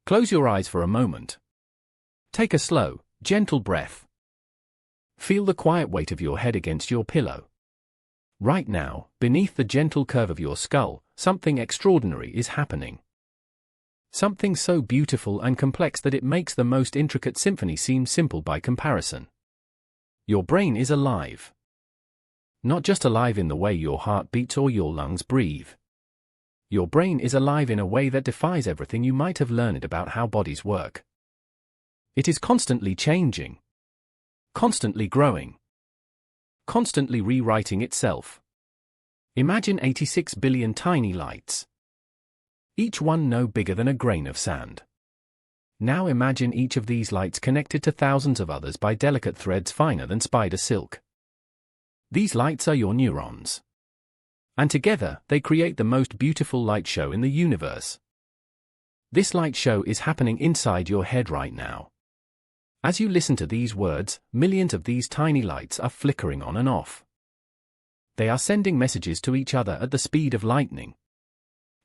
Close your eyes for a moment. Take a slow, gentle breath. Feel the quiet weight of your head against your pillow. Right now, beneath the gentle curve of your skull, something extraordinary is happening. Something so beautiful and complex that it makes the most intricate symphony seem simple by comparison. Your brain is alive. Not just alive in the way your heart beats or your lungs breathe. Your brain is alive in a way that defies everything you might have learned about how bodies work. It is constantly changing. Constantly growing. Constantly rewriting itself. Imagine 86 billion tiny lights. Each one no bigger than a grain of sand. Now imagine each of these lights connected to thousands of others by delicate threads finer than spider silk. These lights are your neurons. And together, they create the most beautiful light show in the universe. This light show is happening inside your head right now. As you listen to these words, millions of these tiny lights are flickering on and off. They are sending messages to each other at the speed of lightning.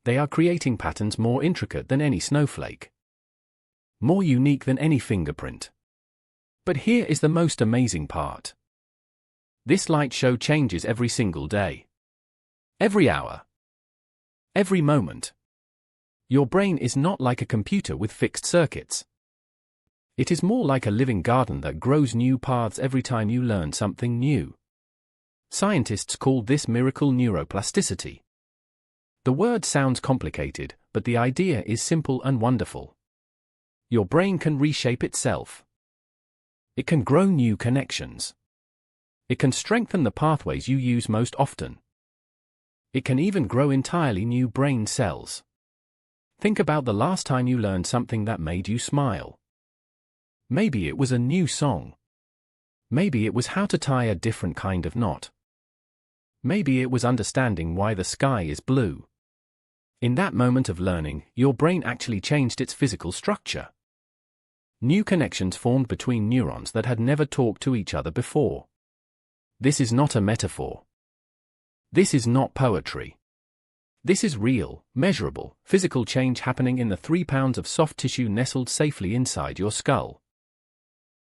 They are creating patterns more intricate than any snowflake. More unique than any fingerprint. But here is the most amazing part. This light show changes every single day. Every hour. Every moment. Your brain is not like a computer with fixed circuits. It is more like a living garden that grows new paths every time you learn something new. Scientists call this miracle neuroplasticity. The word sounds complicated, but the idea is simple and wonderful. Your brain can reshape itself. It can grow new connections. It can strengthen the pathways you use most often. It can even grow entirely new brain cells. Think about the last time you learned something that made you smile. Maybe it was a new song. Maybe it was how to tie a different kind of knot. Maybe it was understanding why the sky is blue. In that moment of learning, your brain actually changed its physical structure. New connections formed between neurons that had never talked to each other before. This is not a metaphor. This is not poetry. This is real, measurable, physical change happening in the 3 pounds of soft tissue nestled safely inside your skull.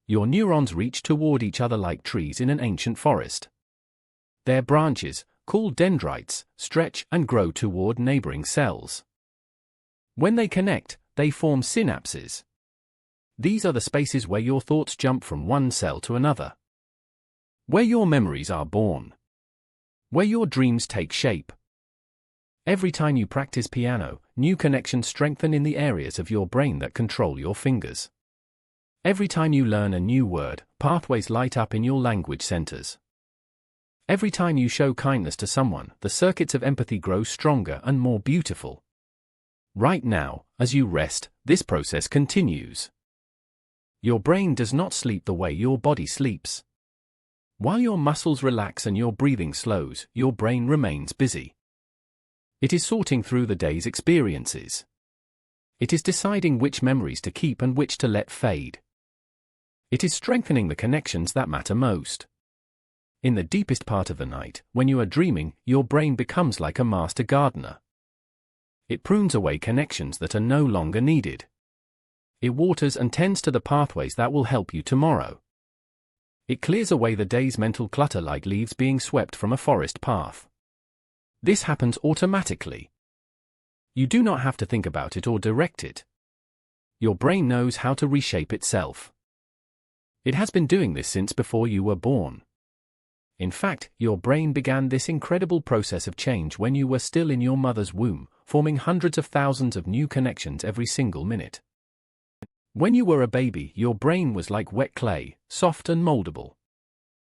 Your neurons reach toward each other like trees in an ancient forest. Their branches, called dendrites, stretch and grow toward neighboring cells. When they connect, they form synapses. These are the spaces where your thoughts jump from one cell to another. Where your memories are born. Where your dreams take shape. Every time you practice piano, new connections strengthen in the areas of your brain that control your fingers. Every time you learn a new word, pathways light up in your language centers. Every time you show kindness to someone, the circuits of empathy grow stronger and more beautiful. Right now, as you rest, this process continues. Your brain does not sleep the way your body sleeps. While your muscles relax and your breathing slows, your brain remains busy. It is sorting through the day's experiences. It is deciding which memories to keep and which to let fade. It is strengthening the connections that matter most. In the deepest part of the night, when you are dreaming, your brain becomes like a master gardener. It prunes away connections that are no longer needed. It waters and tends to the pathways that will help you tomorrow. It clears away the day's mental clutter like leaves being swept from a forest path. This happens automatically. You do not have to think about it or direct it. Your brain knows how to reshape itself. It has been doing this since before you were born. In fact, your brain began this incredible process of change when you were still in your mother's womb, forming hundreds of thousands of new connections every single minute. When you were a baby, your brain was like wet clay, soft and moldable.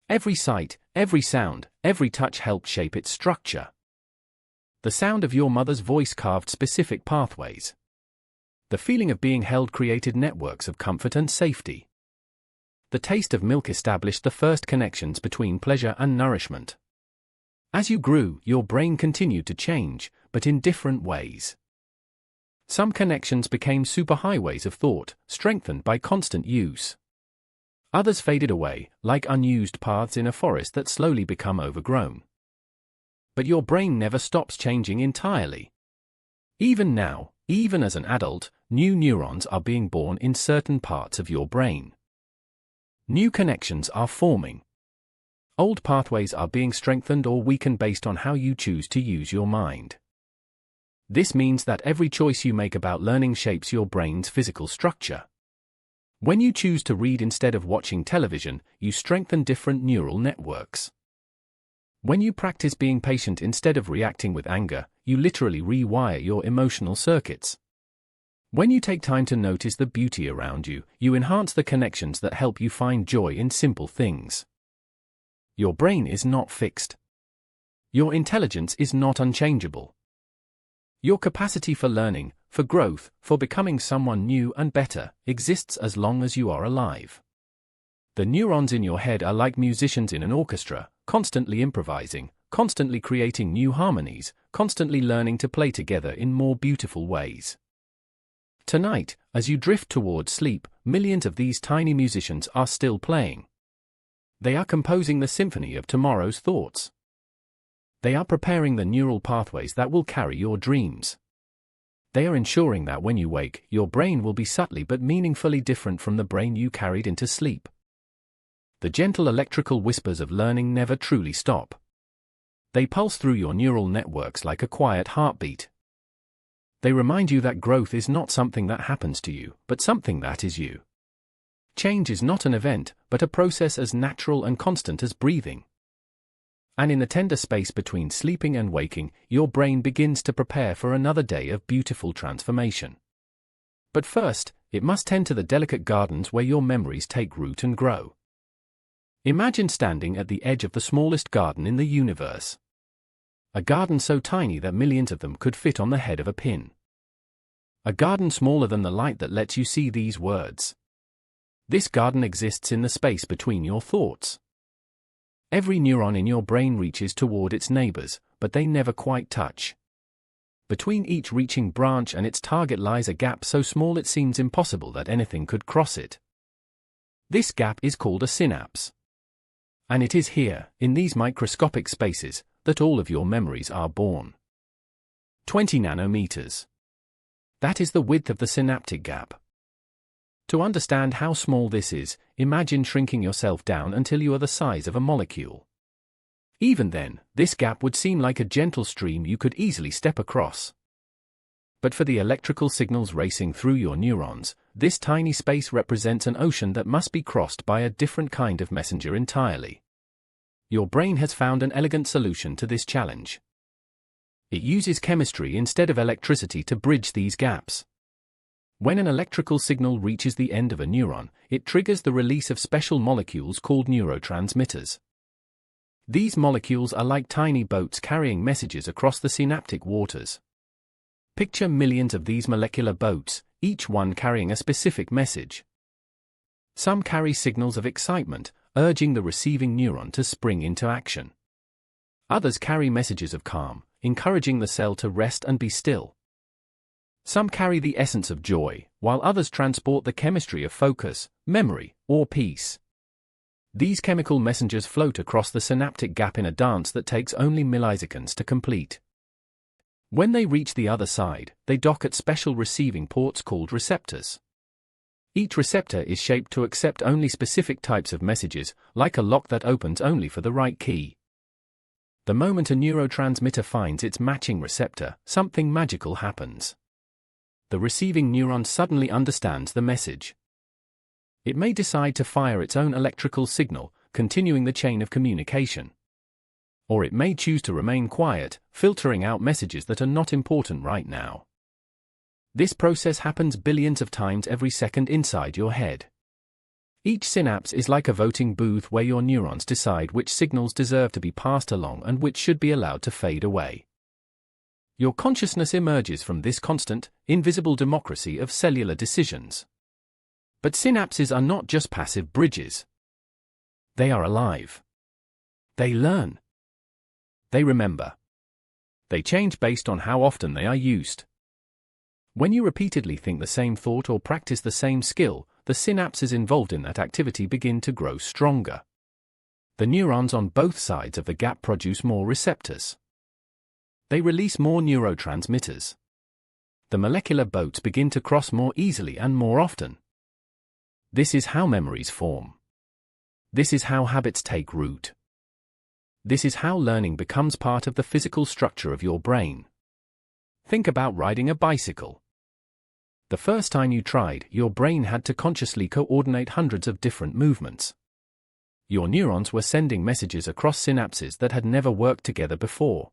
Every sight, every sound, every touch helped shape its structure. The sound of your mother's voice carved specific pathways. The feeling of being held created networks of comfort and safety. The taste of milk established the first connections between pleasure and nourishment. As you grew, your brain continued to change, but in different ways. Some connections became superhighways of thought, strengthened by constant use. Others faded away, like unused paths in a forest that slowly become overgrown. But your brain never stops changing entirely. Even now, even as an adult, new neurons are being born in certain parts of your brain. New connections are forming. Old pathways are being strengthened or weakened based on how you choose to use your mind. This means that every choice you make about learning shapes your brain's physical structure. When you choose to read instead of watching television, you strengthen different neural networks. When you practice being patient instead of reacting with anger, you literally rewire your emotional circuits. When you take time to notice the beauty around you, you enhance the connections that help you find joy in simple things. Your brain is not fixed. Your intelligence is not unchangeable. Your capacity for learning, for growth, for becoming someone new and better, exists as long as you are alive. The neurons in your head are like musicians in an orchestra, constantly improvising, constantly creating new harmonies, constantly learning to play together in more beautiful ways. Tonight, as you drift towards sleep, millions of these tiny musicians are still playing. They are composing the symphony of tomorrow's thoughts. They are preparing the neural pathways that will carry your dreams. They are ensuring that when you wake, your brain will be subtly but meaningfully different from the brain you carried into sleep. The gentle electrical whispers of learning never truly stop. They pulse through your neural networks like a quiet heartbeat. They remind you that growth is not something that happens to you, but something that is you. Change is not an event, but a process as natural and constant as breathing. And in the tender space between sleeping and waking, your brain begins to prepare for another day of beautiful transformation. But first, it must tend to the delicate gardens where your memories take root and grow. Imagine standing at the edge of the smallest garden in the universe. A garden so tiny that millions of them could fit on the head of a pin. A garden smaller than the light that lets you see these words. This garden exists in the space between your thoughts. Every neuron in your brain reaches toward its neighbors, but they never quite touch. Between each reaching branch and its target lies a gap so small it seems impossible that anything could cross it. This gap is called a synapse. And it is here, in these microscopic spaces, that all of your memories are born. 20 nanometers. That is the width of the synaptic gap. To understand how small this is, imagine shrinking yourself down until you are the size of a molecule. Even then, this gap would seem like a gentle stream you could easily step across. But for the electrical signals racing through your neurons, this tiny space represents an ocean that must be crossed by a different kind of messenger entirely. Your brain has found an elegant solution to this challenge. It uses chemistry instead of electricity to bridge these gaps. When an electrical signal reaches the end of a neuron, it triggers the release of special molecules called neurotransmitters. These molecules are like tiny boats carrying messages across the synaptic waters. Picture millions of these molecular boats, each one carrying a specific message. Some carry signals of excitement, urging the receiving neuron to spring into action. Others carry messages of calm, encouraging the cell to rest and be still. Some carry the essence of joy, while others transport the chemistry of focus, memory, or peace. These chemical messengers float across the synaptic gap in a dance that takes only milliseconds to complete. When they reach the other side, they dock at special receiving ports called receptors. Each receptor is shaped to accept only specific types of messages, like a lock that opens only for the right key. The moment a neurotransmitter finds its matching receptor, something magical happens. The receiving neuron suddenly understands the message. It may decide to fire its own electrical signal, continuing the chain of communication. Or it may choose to remain quiet, filtering out messages that are not important right now. This process happens billions of times every second inside your head. Each synapse is like a voting booth where your neurons decide which signals deserve to be passed along and which should be allowed to fade away. Your consciousness emerges from this constant, invisible democracy of cellular decisions. But synapses are not just passive bridges. They are alive. They learn. They remember. They change based on how often they are used. When you repeatedly think the same thought or practice the same skill, the synapses involved in that activity begin to grow stronger. The neurons on both sides of the gap produce more receptors. They release more neurotransmitters. The molecular boats begin to cross more easily and more often. This is how memories form. This is how habits take root. This is how learning becomes part of the physical structure of your brain. Think about riding a bicycle. The first time you tried, your brain had to consciously coordinate hundreds of different movements. Your neurons were sending messages across synapses that had never worked together before.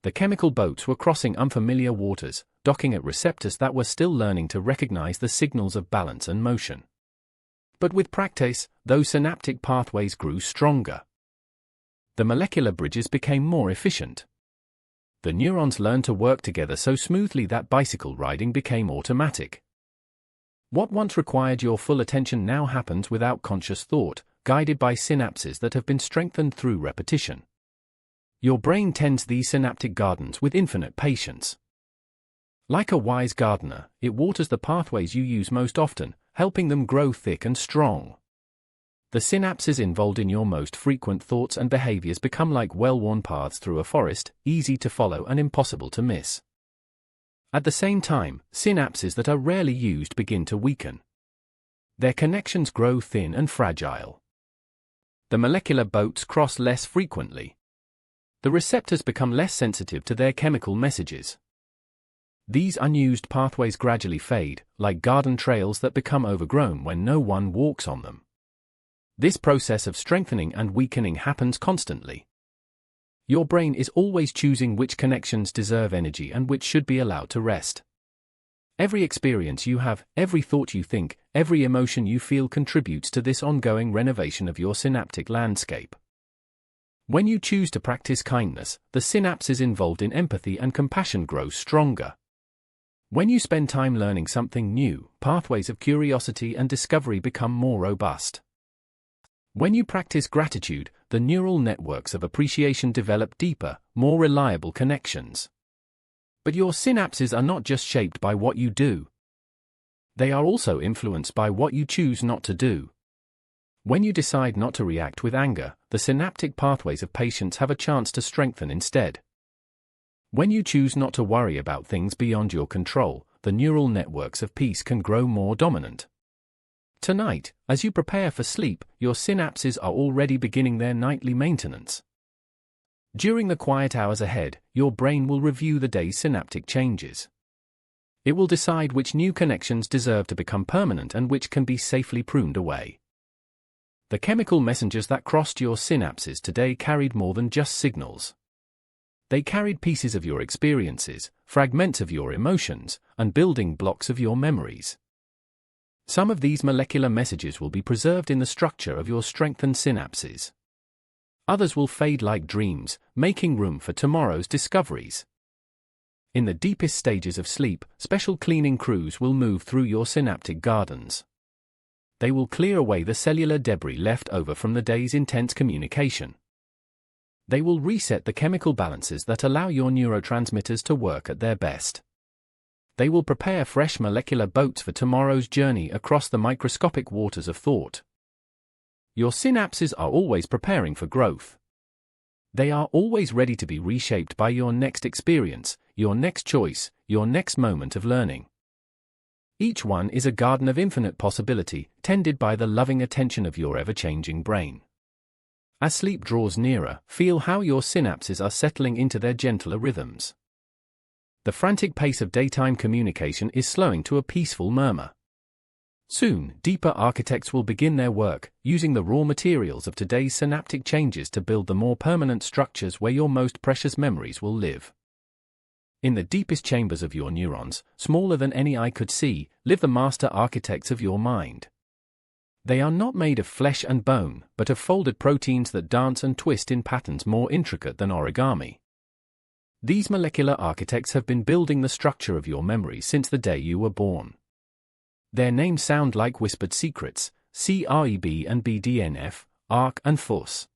The chemical boats were crossing unfamiliar waters, docking at receptors that were still learning to recognize the signals of balance and motion. But with practice, those synaptic pathways grew stronger. The molecular bridges became more efficient. The neurons learned to work together so smoothly that bicycle riding became automatic. What once required your full attention now happens without conscious thought, guided by synapses that have been strengthened through repetition. Your brain tends these synaptic gardens with infinite patience. Like a wise gardener, it waters the pathways you use most often, helping them grow thick and strong. The synapses involved in your most frequent thoughts and behaviors become like well-worn paths through a forest, easy to follow and impossible to miss. At the same time, synapses that are rarely used begin to weaken. Their connections grow thin and fragile. The molecular boats cross less frequently. The receptors become less sensitive to their chemical messages. These unused pathways gradually fade, like garden trails that become overgrown when no one walks on them. This process of strengthening and weakening happens constantly. Your brain is always choosing which connections deserve energy and which should be allowed to rest. Every experience you have, every thought you think, every emotion you feel contributes to this ongoing renovation of your synaptic landscape. When you choose to practice kindness, the synapses involved in empathy and compassion grow stronger. When you spend time learning something new, pathways of curiosity and discovery become more robust. When you practice gratitude, the neural networks of appreciation develop deeper, more reliable connections. But your synapses are not just shaped by what you do. They are also influenced by what you choose not to do. When you decide not to react with anger, the synaptic pathways of patience have a chance to strengthen instead. When you choose not to worry about things beyond your control, the neural networks of peace can grow more dominant. Tonight, as you prepare for sleep, your synapses are already beginning their nightly maintenance. During the quiet hours ahead, your brain will review the day's synaptic changes. It will decide which new connections deserve to become permanent and which can be safely pruned away. The chemical messengers that crossed your synapses today carried more than just signals. They carried pieces of your experiences, fragments of your emotions, and building blocks of your memories. Some of these molecular messages will be preserved in the structure of your strengthened synapses. Others will fade like dreams, making room for tomorrow's discoveries. In the deepest stages of sleep, special cleaning crews will move through your synaptic gardens. They will clear away the cellular debris left over from the day's intense communication. They will reset the chemical balances that allow your neurotransmitters to work at their best. They will prepare fresh molecular boats for tomorrow's journey across the microscopic waters of thought. Your synapses are always preparing for growth. They are always ready to be reshaped by your next experience, your next choice, your next moment of learning. Each one is a garden of infinite possibility, tended by the loving attention of your ever-changing brain. As sleep draws nearer, feel how your synapses are settling into their gentler rhythms. The frantic pace of daytime communication is slowing to a peaceful murmur. Soon, deeper architects will begin their work, using the raw materials of today's synaptic changes to build the more permanent structures where your most precious memories will live. In the deepest chambers of your neurons, smaller than any eye could see, live the master architects of your mind. They are not made of flesh and bone, but of folded proteins that dance and twist in patterns more intricate than origami. These molecular architects have been building the structure of your memory since the day you were born. Their names sound like whispered secrets: CREB and BDNF, ARC and FUS.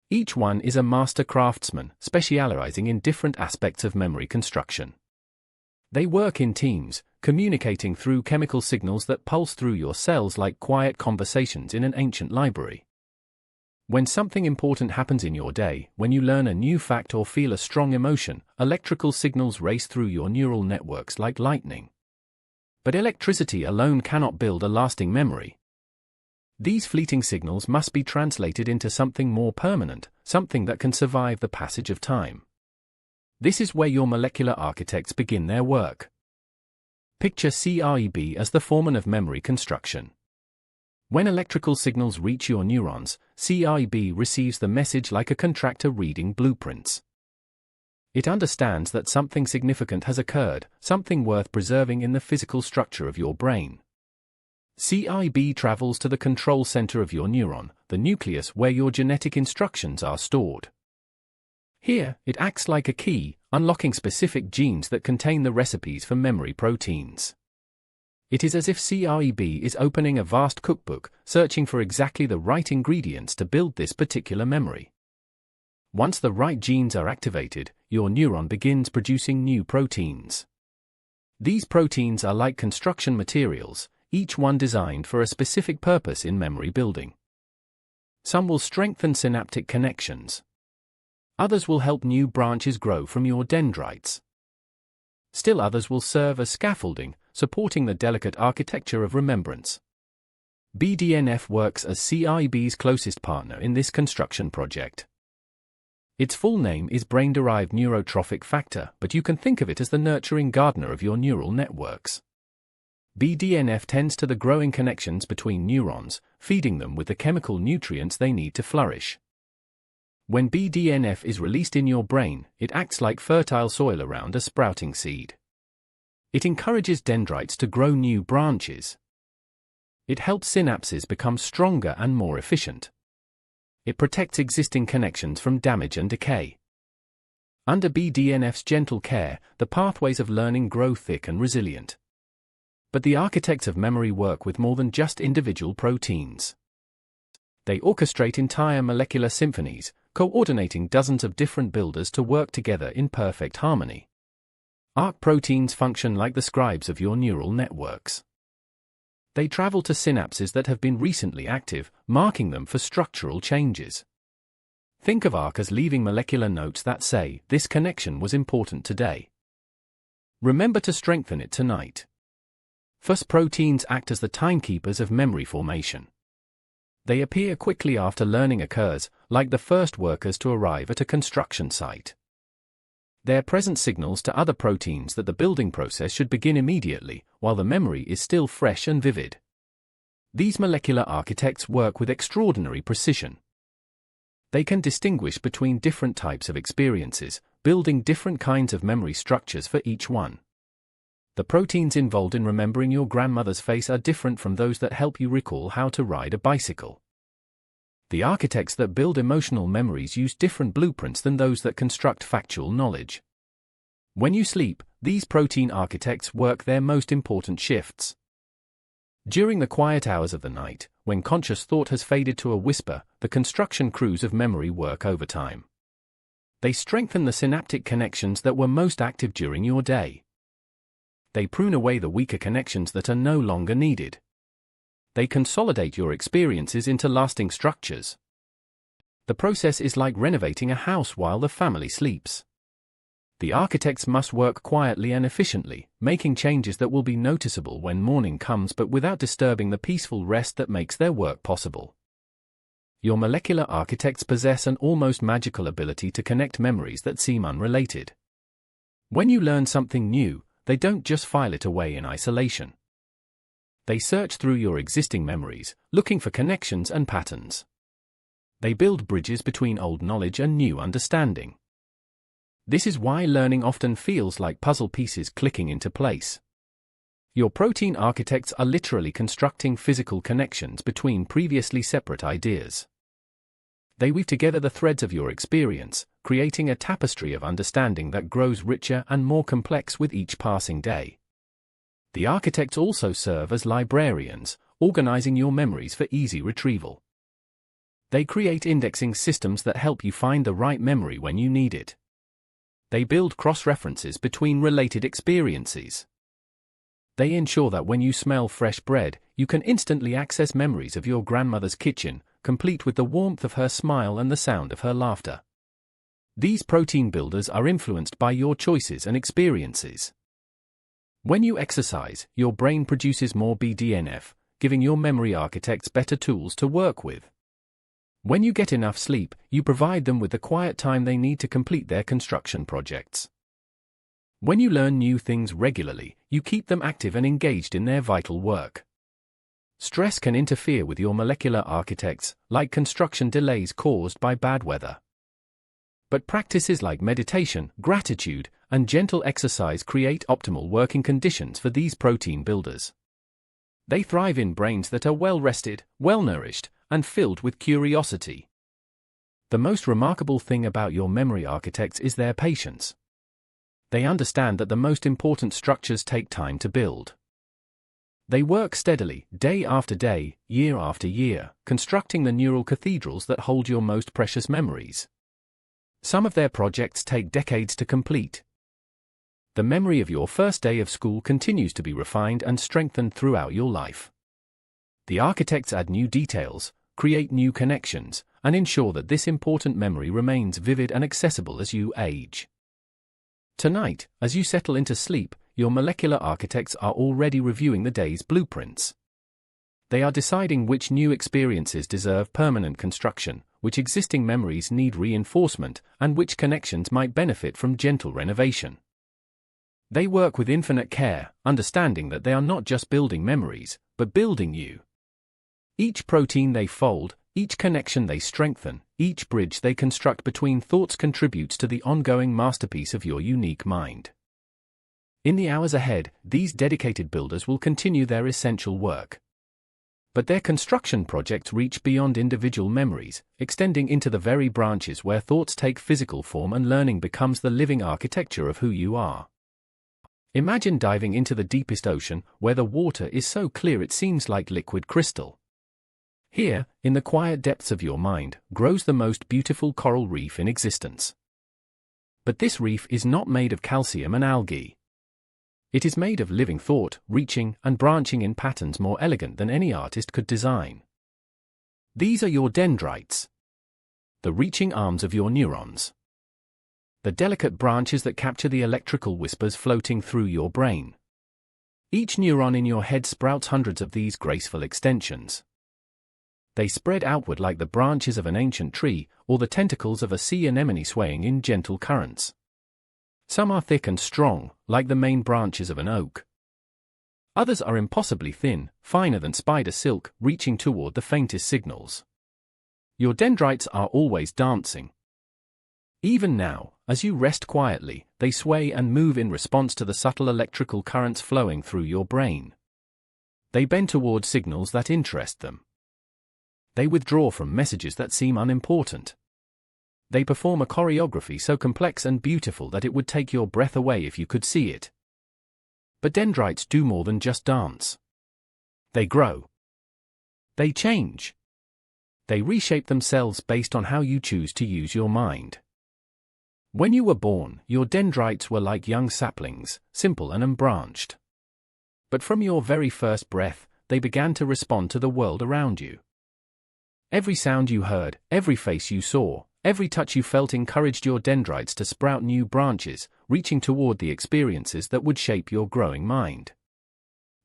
Each one is a master craftsman, specializing in different aspects of memory construction. They work in teams, communicating through chemical signals that pulse through your cells like quiet conversations in an ancient library. When something important happens in your day, when you learn a new fact or feel a strong emotion, electrical signals race through your neural networks like lightning. But electricity alone cannot build a lasting memory. These fleeting signals must be translated into something more permanent, something that can survive the passage of time. This is where your molecular architects begin their work. Picture CREB as the foreman of memory construction. When electrical signals reach your neurons, CREB receives the message like a contractor reading blueprints. It understands that something significant has occurred, something worth preserving in the physical structure of your brain. CREB travels to the control center of your neuron, the nucleus where your genetic instructions are stored. Here, it acts like a key, unlocking specific genes that contain the recipes for memory proteins. It is as if CREB is opening a vast cookbook, searching for exactly the right ingredients to build this particular memory. Once the right genes are activated, your neuron begins producing new proteins. These proteins are like construction materials, each one designed for a specific purpose in memory building. Some will strengthen synaptic connections. Others will help new branches grow from your dendrites. Still others will serve as scaffolding, supporting the delicate architecture of remembrance. BDNF works as CREB's closest partner in this construction project. Its full name is brain-derived neurotrophic factor, but you can think of it as the nurturing gardener of your neural networks. BDNF tends to the growing connections between neurons, feeding them with the chemical nutrients they need to flourish. When BDNF is released in your brain, it acts like fertile soil around a sprouting seed. It encourages dendrites to grow new branches. It helps synapses become stronger and more efficient. It protects existing connections from damage and decay. Under BDNF's gentle care, the pathways of learning grow thick and resilient. But the architects of memory work with more than just individual proteins. They orchestrate entire molecular symphonies, coordinating dozens of different builders to work together in perfect harmony. ARC proteins function like the scribes of your neural networks. They travel to synapses that have been recently active, marking them for structural changes. Think of ARC as leaving molecular notes that say, "This connection was important today. Remember to strengthen it tonight." FUS proteins act as the timekeepers of memory formation. They appear quickly after learning occurs, like the first workers to arrive at a construction site. Their presence signals to other proteins that the building process should begin immediately, while the memory is still fresh and vivid. These molecular architects work with extraordinary precision. They can distinguish between different types of experiences, building different kinds of memory structures for each one. The proteins involved in remembering your grandmother's face are different from those that help you recall how to ride a bicycle. The architects that build emotional memories use different blueprints than those that construct factual knowledge. When you sleep, these protein architects work their most important shifts. During the quiet hours of the night, when conscious thought has faded to a whisper, the construction crews of memory work overtime. They strengthen the synaptic connections that were most active during your day. They prune away the weaker connections that are no longer needed. They consolidate your experiences into lasting structures. The process is like renovating a house while the family sleeps. The architects must work quietly and efficiently, making changes that will be noticeable when morning comes but without disturbing the peaceful rest that makes their work possible. Your molecular architects possess an almost magical ability to connect memories that seem unrelated. When you learn something new, they don't just file it away in isolation. They search through your existing memories, looking for connections and patterns. They build bridges between old knowledge and new understanding. This is why learning often feels like puzzle pieces clicking into place. Your protein architects are literally constructing physical connections between previously separate ideas. They weave together the threads of your experience, creating a tapestry of understanding that grows richer and more complex with each passing day. The architects also serve as librarians, organizing your memories for easy retrieval. They create indexing systems that help you find the right memory when you need it. They build cross-references between related experiences. They ensure that when you smell fresh bread, you can instantly access memories of your grandmother's kitchen, complete with the warmth of her smile and the sound of her laughter. These protein builders are influenced by your choices and experiences. When you exercise, your brain produces more BDNF, giving your memory architects better tools to work with. When you get enough sleep, you provide them with the quiet time they need to complete their construction projects. When you learn new things regularly, you keep them active and engaged in their vital work. Stress can interfere with your molecular architects, like construction delays caused by bad weather. But practices like meditation, gratitude, and gentle exercise create optimal working conditions for these protein builders. They thrive in brains that are well-rested, well-nourished, and filled with curiosity. The most remarkable thing about your memory architects is their patience. They understand that the most important structures take time to build. They work steadily, day after day, year after year, constructing the neural cathedrals that hold your most precious memories. Some of their projects take decades to complete. The memory of your first day of school continues to be refined and strengthened throughout your life. The architects add new details, create new connections, and ensure that this important memory remains vivid and accessible as you age. Tonight, as you settle into sleep, your molecular architects are already reviewing the day's blueprints. They are deciding which new experiences deserve permanent construction, which existing memories need reinforcement, and which connections might benefit from gentle renovation. They work with infinite care, understanding that they are not just building memories, but building you. Each protein they fold, each connection they strengthen, each bridge they construct between thoughts contributes to the ongoing masterpiece of your unique mind. In the hours ahead, these dedicated builders will continue their essential work. But their construction projects reach beyond individual memories, extending into the very branches where thoughts take physical form and learning becomes the living architecture of who you are. Imagine diving into the deepest ocean, where the water is so clear it seems like liquid crystal. Here, in the quiet depths of your mind, grows the most beautiful coral reef in existence. But this reef is not made of calcium and algae. It is made of living thought, reaching and branching in patterns more elegant than any artist could design. These are your dendrites, the reaching arms of your neurons, the delicate branches that capture the electrical whispers floating through your brain. Each neuron in your head sprouts hundreds of these graceful extensions. They spread outward like the branches of an ancient tree, or the tentacles of a sea anemone swaying in gentle currents. Some are thick and strong, like the main branches of an oak. Others are impossibly thin, finer than spider silk, reaching toward the faintest signals. Your dendrites are always dancing. Even now, as you rest quietly, they sway and move in response to the subtle electrical currents flowing through your brain. They bend toward signals that interest them. They withdraw from messages that seem unimportant. They perform a choreography so complex and beautiful that it would take your breath away if you could see it. But dendrites do more than just dance. They grow. They change. They reshape themselves based on how you choose to use your mind. When you were born, your dendrites were like young saplings, simple and unbranched. But from your very first breath, they began to respond to the world around you. Every sound you heard, every face you saw, every touch you felt encouraged your dendrites to sprout new branches, reaching toward the experiences that would shape your growing mind.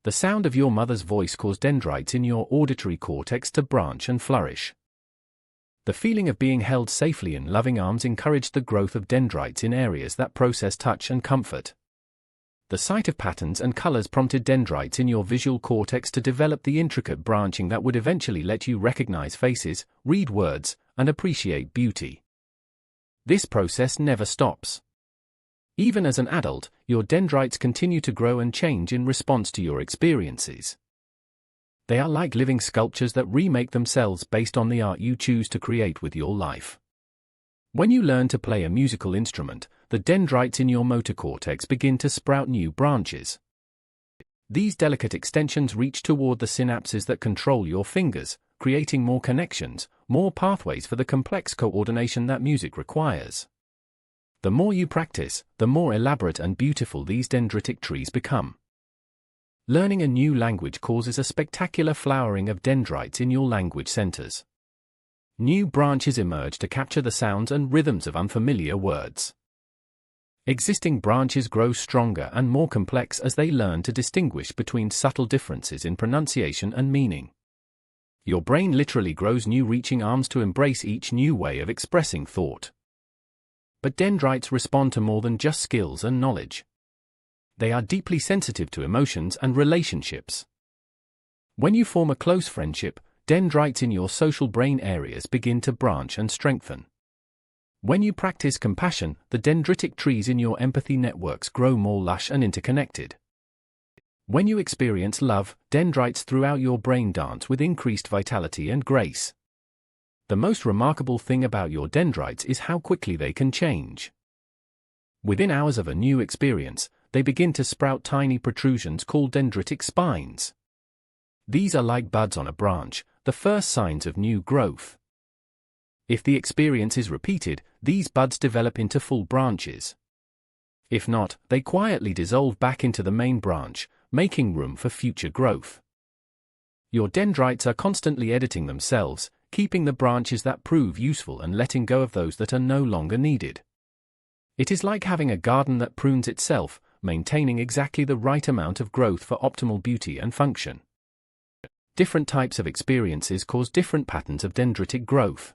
The sound of your mother's voice caused dendrites in your auditory cortex to branch and flourish. The feeling of being held safely in loving arms encouraged the growth of dendrites in areas that process touch and comfort. The sight of patterns and colors prompted dendrites in your visual cortex to develop the intricate branching that would eventually let you recognize faces, read words, and appreciate beauty. This process never stops. Even as an adult, your dendrites continue to grow and change in response to your experiences. They are like living sculptures that remake themselves based on the art you choose to create with your life. When you learn to play a musical instrument, the dendrites in your motor cortex begin to sprout new branches. These delicate extensions reach toward the synapses that control your fingers, creating more connections, more pathways for the complex coordination that music requires. The more you practice, the more elaborate and beautiful these dendritic trees become. Learning a new language causes a spectacular flowering of dendrites in your language centers. New branches emerge to capture the sounds and rhythms of unfamiliar words. Existing branches grow stronger and more complex as they learn to distinguish between subtle differences in pronunciation and meaning. Your brain literally grows new reaching arms to embrace each new way of expressing thought. But dendrites respond to more than just skills and knowledge. They are deeply sensitive to emotions and relationships. When you form a close friendship, dendrites in your social brain areas begin to branch and strengthen. When you practice compassion, the dendritic trees in your empathy networks grow more lush and interconnected. When you experience love, dendrites throughout your brain dance with increased vitality and grace. The most remarkable thing about your dendrites is how quickly they can change. Within hours of a new experience, they begin to sprout tiny protrusions called dendritic spines. These are like buds on a branch, the first signs of new growth. If the experience is repeated, these buds develop into full branches. If not, they quietly dissolve back into the main branch, making room for future growth. Your dendrites are constantly editing themselves, keeping the branches that prove useful and letting go of those that are no longer needed. It is like having a garden that prunes itself, maintaining exactly the right amount of growth for optimal beauty and function. Different types of experiences cause different patterns of dendritic growth.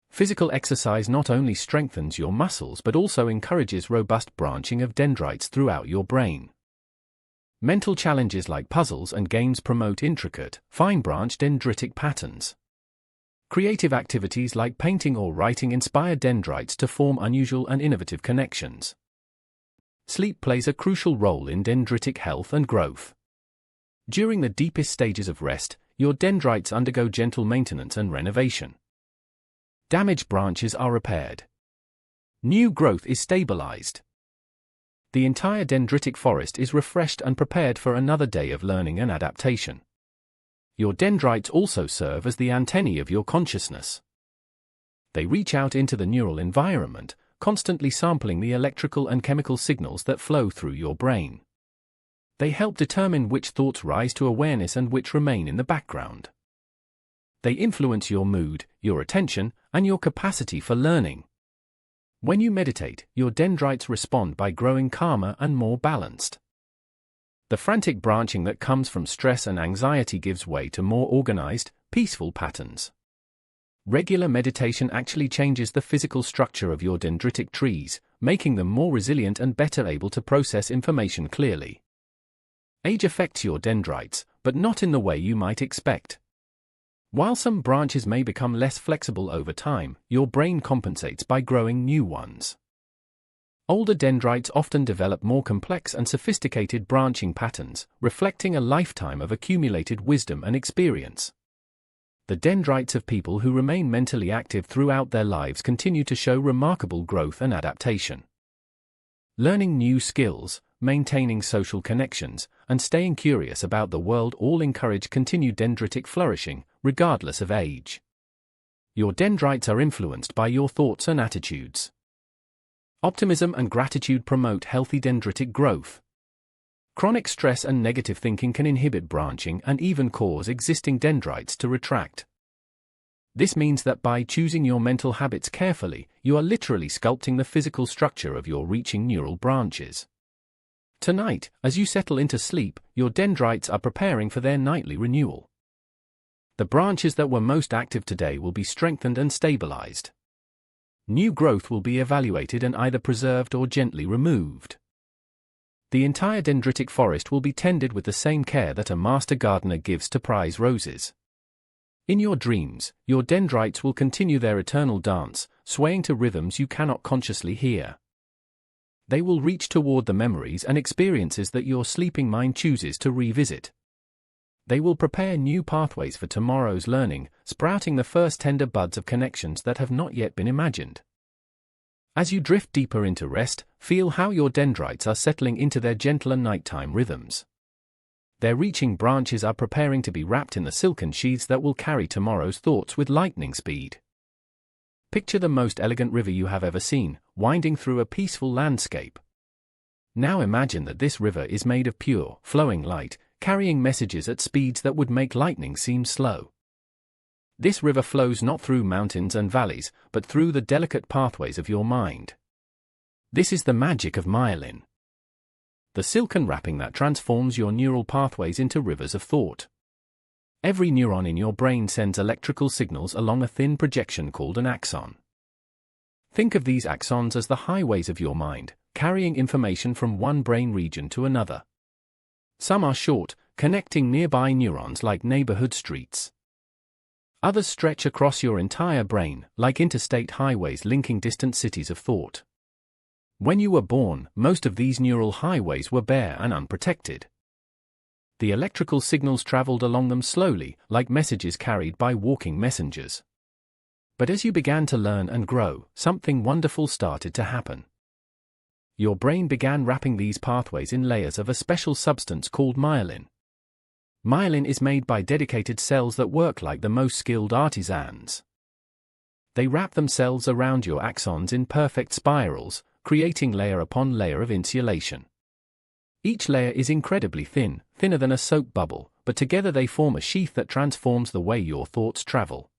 Physical exercise not only strengthens your muscles but also encourages robust branching of dendrites throughout your brain. Mental challenges like puzzles and games promote intricate, fine-branch dendritic patterns. Creative activities like painting or writing inspire dendrites to form unusual and innovative connections. Sleep plays a crucial role in dendritic health and growth. During the deepest stages of rest, your dendrites undergo gentle maintenance and renovation. Damaged branches are repaired. New growth is stabilized. The entire dendritic forest is refreshed and prepared for another day of learning and adaptation. Your dendrites also serve as the antennae of your consciousness. They reach out into the neural environment, constantly sampling the electrical and chemical signals that flow through your brain. They help determine which thoughts rise to awareness and which remain in the background. They influence your mood, your attention, and your capacity for learning. When you meditate, your dendrites respond by growing calmer and more balanced. The frantic branching that comes from stress and anxiety gives way to more organized, peaceful patterns. Regular meditation actually changes the physical structure of your dendritic trees, making them more resilient and better able to process information clearly. Age affects your dendrites, but not in the way you might expect. While some branches may become less flexible over time, your brain compensates by growing new ones. Older dendrites often develop more complex and sophisticated branching patterns, reflecting a lifetime of accumulated wisdom and experience. The dendrites of people who remain mentally active throughout their lives continue to show remarkable growth and adaptation. Learning new skills, maintaining social connections, and staying curious about the world all encourage continued dendritic flourishing, regardless of age. Your dendrites are influenced by your thoughts and attitudes. Optimism and gratitude promote healthy dendritic growth. Chronic stress and negative thinking can inhibit branching and even cause existing dendrites to retract. This means that by choosing your mental habits carefully, you are literally sculpting the physical structure of your reaching neural branches. Tonight, as you settle into sleep, your dendrites are preparing for their nightly renewal. The branches that were most active today will be strengthened and stabilized. New growth will be evaluated and either preserved or gently removed. The entire dendritic forest will be tended with the same care that a master gardener gives to prize roses. In your dreams, your dendrites will continue their eternal dance, swaying to rhythms you cannot consciously hear. They will reach toward the memories and experiences that your sleeping mind chooses to revisit. They will prepare new pathways for tomorrow's learning, sprouting the first tender buds of connections that have not yet been imagined. As you drift deeper into rest, feel how your dendrites are settling into their gentler nighttime rhythms. Their reaching branches are preparing to be wrapped in the silken sheaths that will carry tomorrow's thoughts with lightning speed. Picture the most elegant river you have ever seen, winding through a peaceful landscape. Now imagine that this river is made of pure, flowing light, carrying messages at speeds that would make lightning seem slow. This river flows not through mountains and valleys, but through the delicate pathways of your mind. This is the magic of myelin. The silken wrapping that transforms your neural pathways into rivers of thought. Every neuron in your brain sends electrical signals along a thin projection called an axon. Think of these axons as the highways of your mind, carrying information from one brain region to another. Some are short, connecting nearby neurons like neighborhood streets. Others stretch across your entire brain, like interstate highways linking distant cities of thought. When you were born, most of these neural highways were bare and unprotected. The electrical signals traveled along them slowly, like messages carried by walking messengers. But as you began to learn and grow, something wonderful started to happen. Your brain began wrapping these pathways in layers of a special substance called myelin. Myelin is made by dedicated cells that work like the most skilled artisans. They wrap themselves around your axons in perfect spirals, creating layer upon layer of insulation. Each layer is incredibly thin, thinner than a soap bubble, but together they form a sheath that transforms the way your thoughts travel.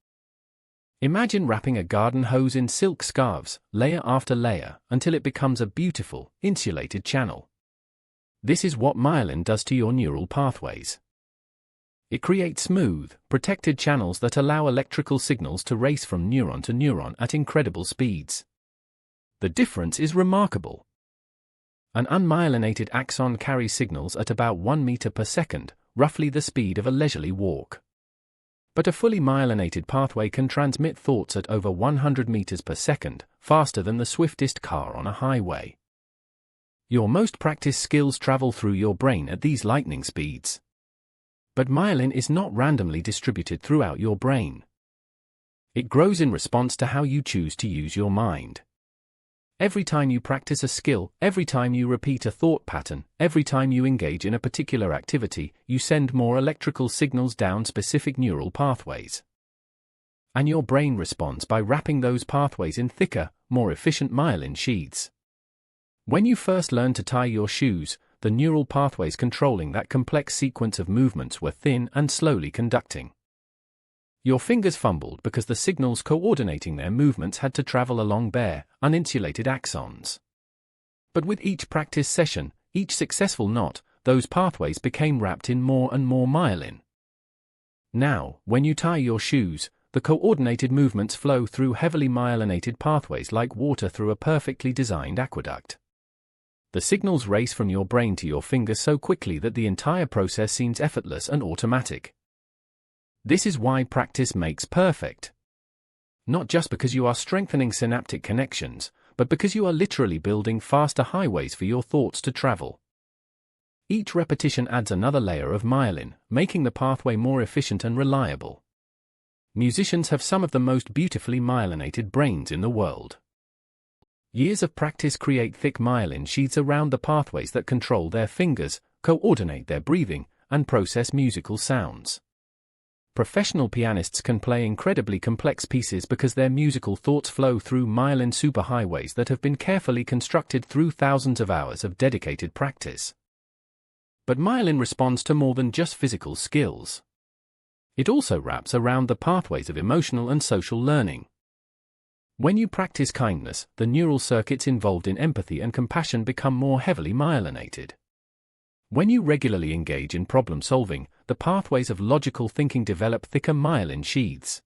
Imagine wrapping a garden hose in silk scarves, layer after layer, until it becomes a beautiful, insulated channel. This is what myelin does to your neural pathways. It creates smooth, protected channels that allow electrical signals to race from neuron to neuron at incredible speeds. The difference is remarkable. An unmyelinated axon carries signals at about 1 meter per second, roughly the speed of a leisurely walk. But a fully myelinated pathway can transmit thoughts at over 100 meters per second, faster than the swiftest car on a highway. Your most practiced skills travel through your brain at these lightning speeds. But myelin is not randomly distributed throughout your brain. It grows in response to how you choose to use your mind. Every time you practice a skill, every time you repeat a thought pattern, every time you engage in a particular activity, you send more electrical signals down specific neural pathways. And your brain responds by wrapping those pathways in thicker, more efficient myelin sheaths. When you first learned to tie your shoes, the neural pathways controlling that complex sequence of movements were thin and slowly conducting. Your fingers fumbled because the signals coordinating their movements had to travel along bare, uninsulated axons. But with each practice session, each successful knot, those pathways became wrapped in more and more myelin. Now, when you tie your shoes, the coordinated movements flow through heavily myelinated pathways like water through a perfectly designed aqueduct. The signals race from your brain to your fingers so quickly that the entire process seems effortless and automatic. This is why practice makes perfect. Not just because you are strengthening synaptic connections, but because you are literally building faster highways for your thoughts to travel. Each repetition adds another layer of myelin, making the pathway more efficient and reliable. Musicians have some of the most beautifully myelinated brains in the world. Years of practice create thick myelin sheaths around the pathways that control their fingers, coordinate their breathing, and process musical sounds. Professional pianists can play incredibly complex pieces because their musical thoughts flow through myelin superhighways that have been carefully constructed through thousands of hours of dedicated practice. But myelin responds to more than just physical skills. It also wraps around the pathways of emotional and social learning. When you practice kindness, the neural circuits involved in empathy and compassion become more heavily myelinated. When you regularly engage in problem solving, the pathways of logical thinking develop thicker myelin sheaths.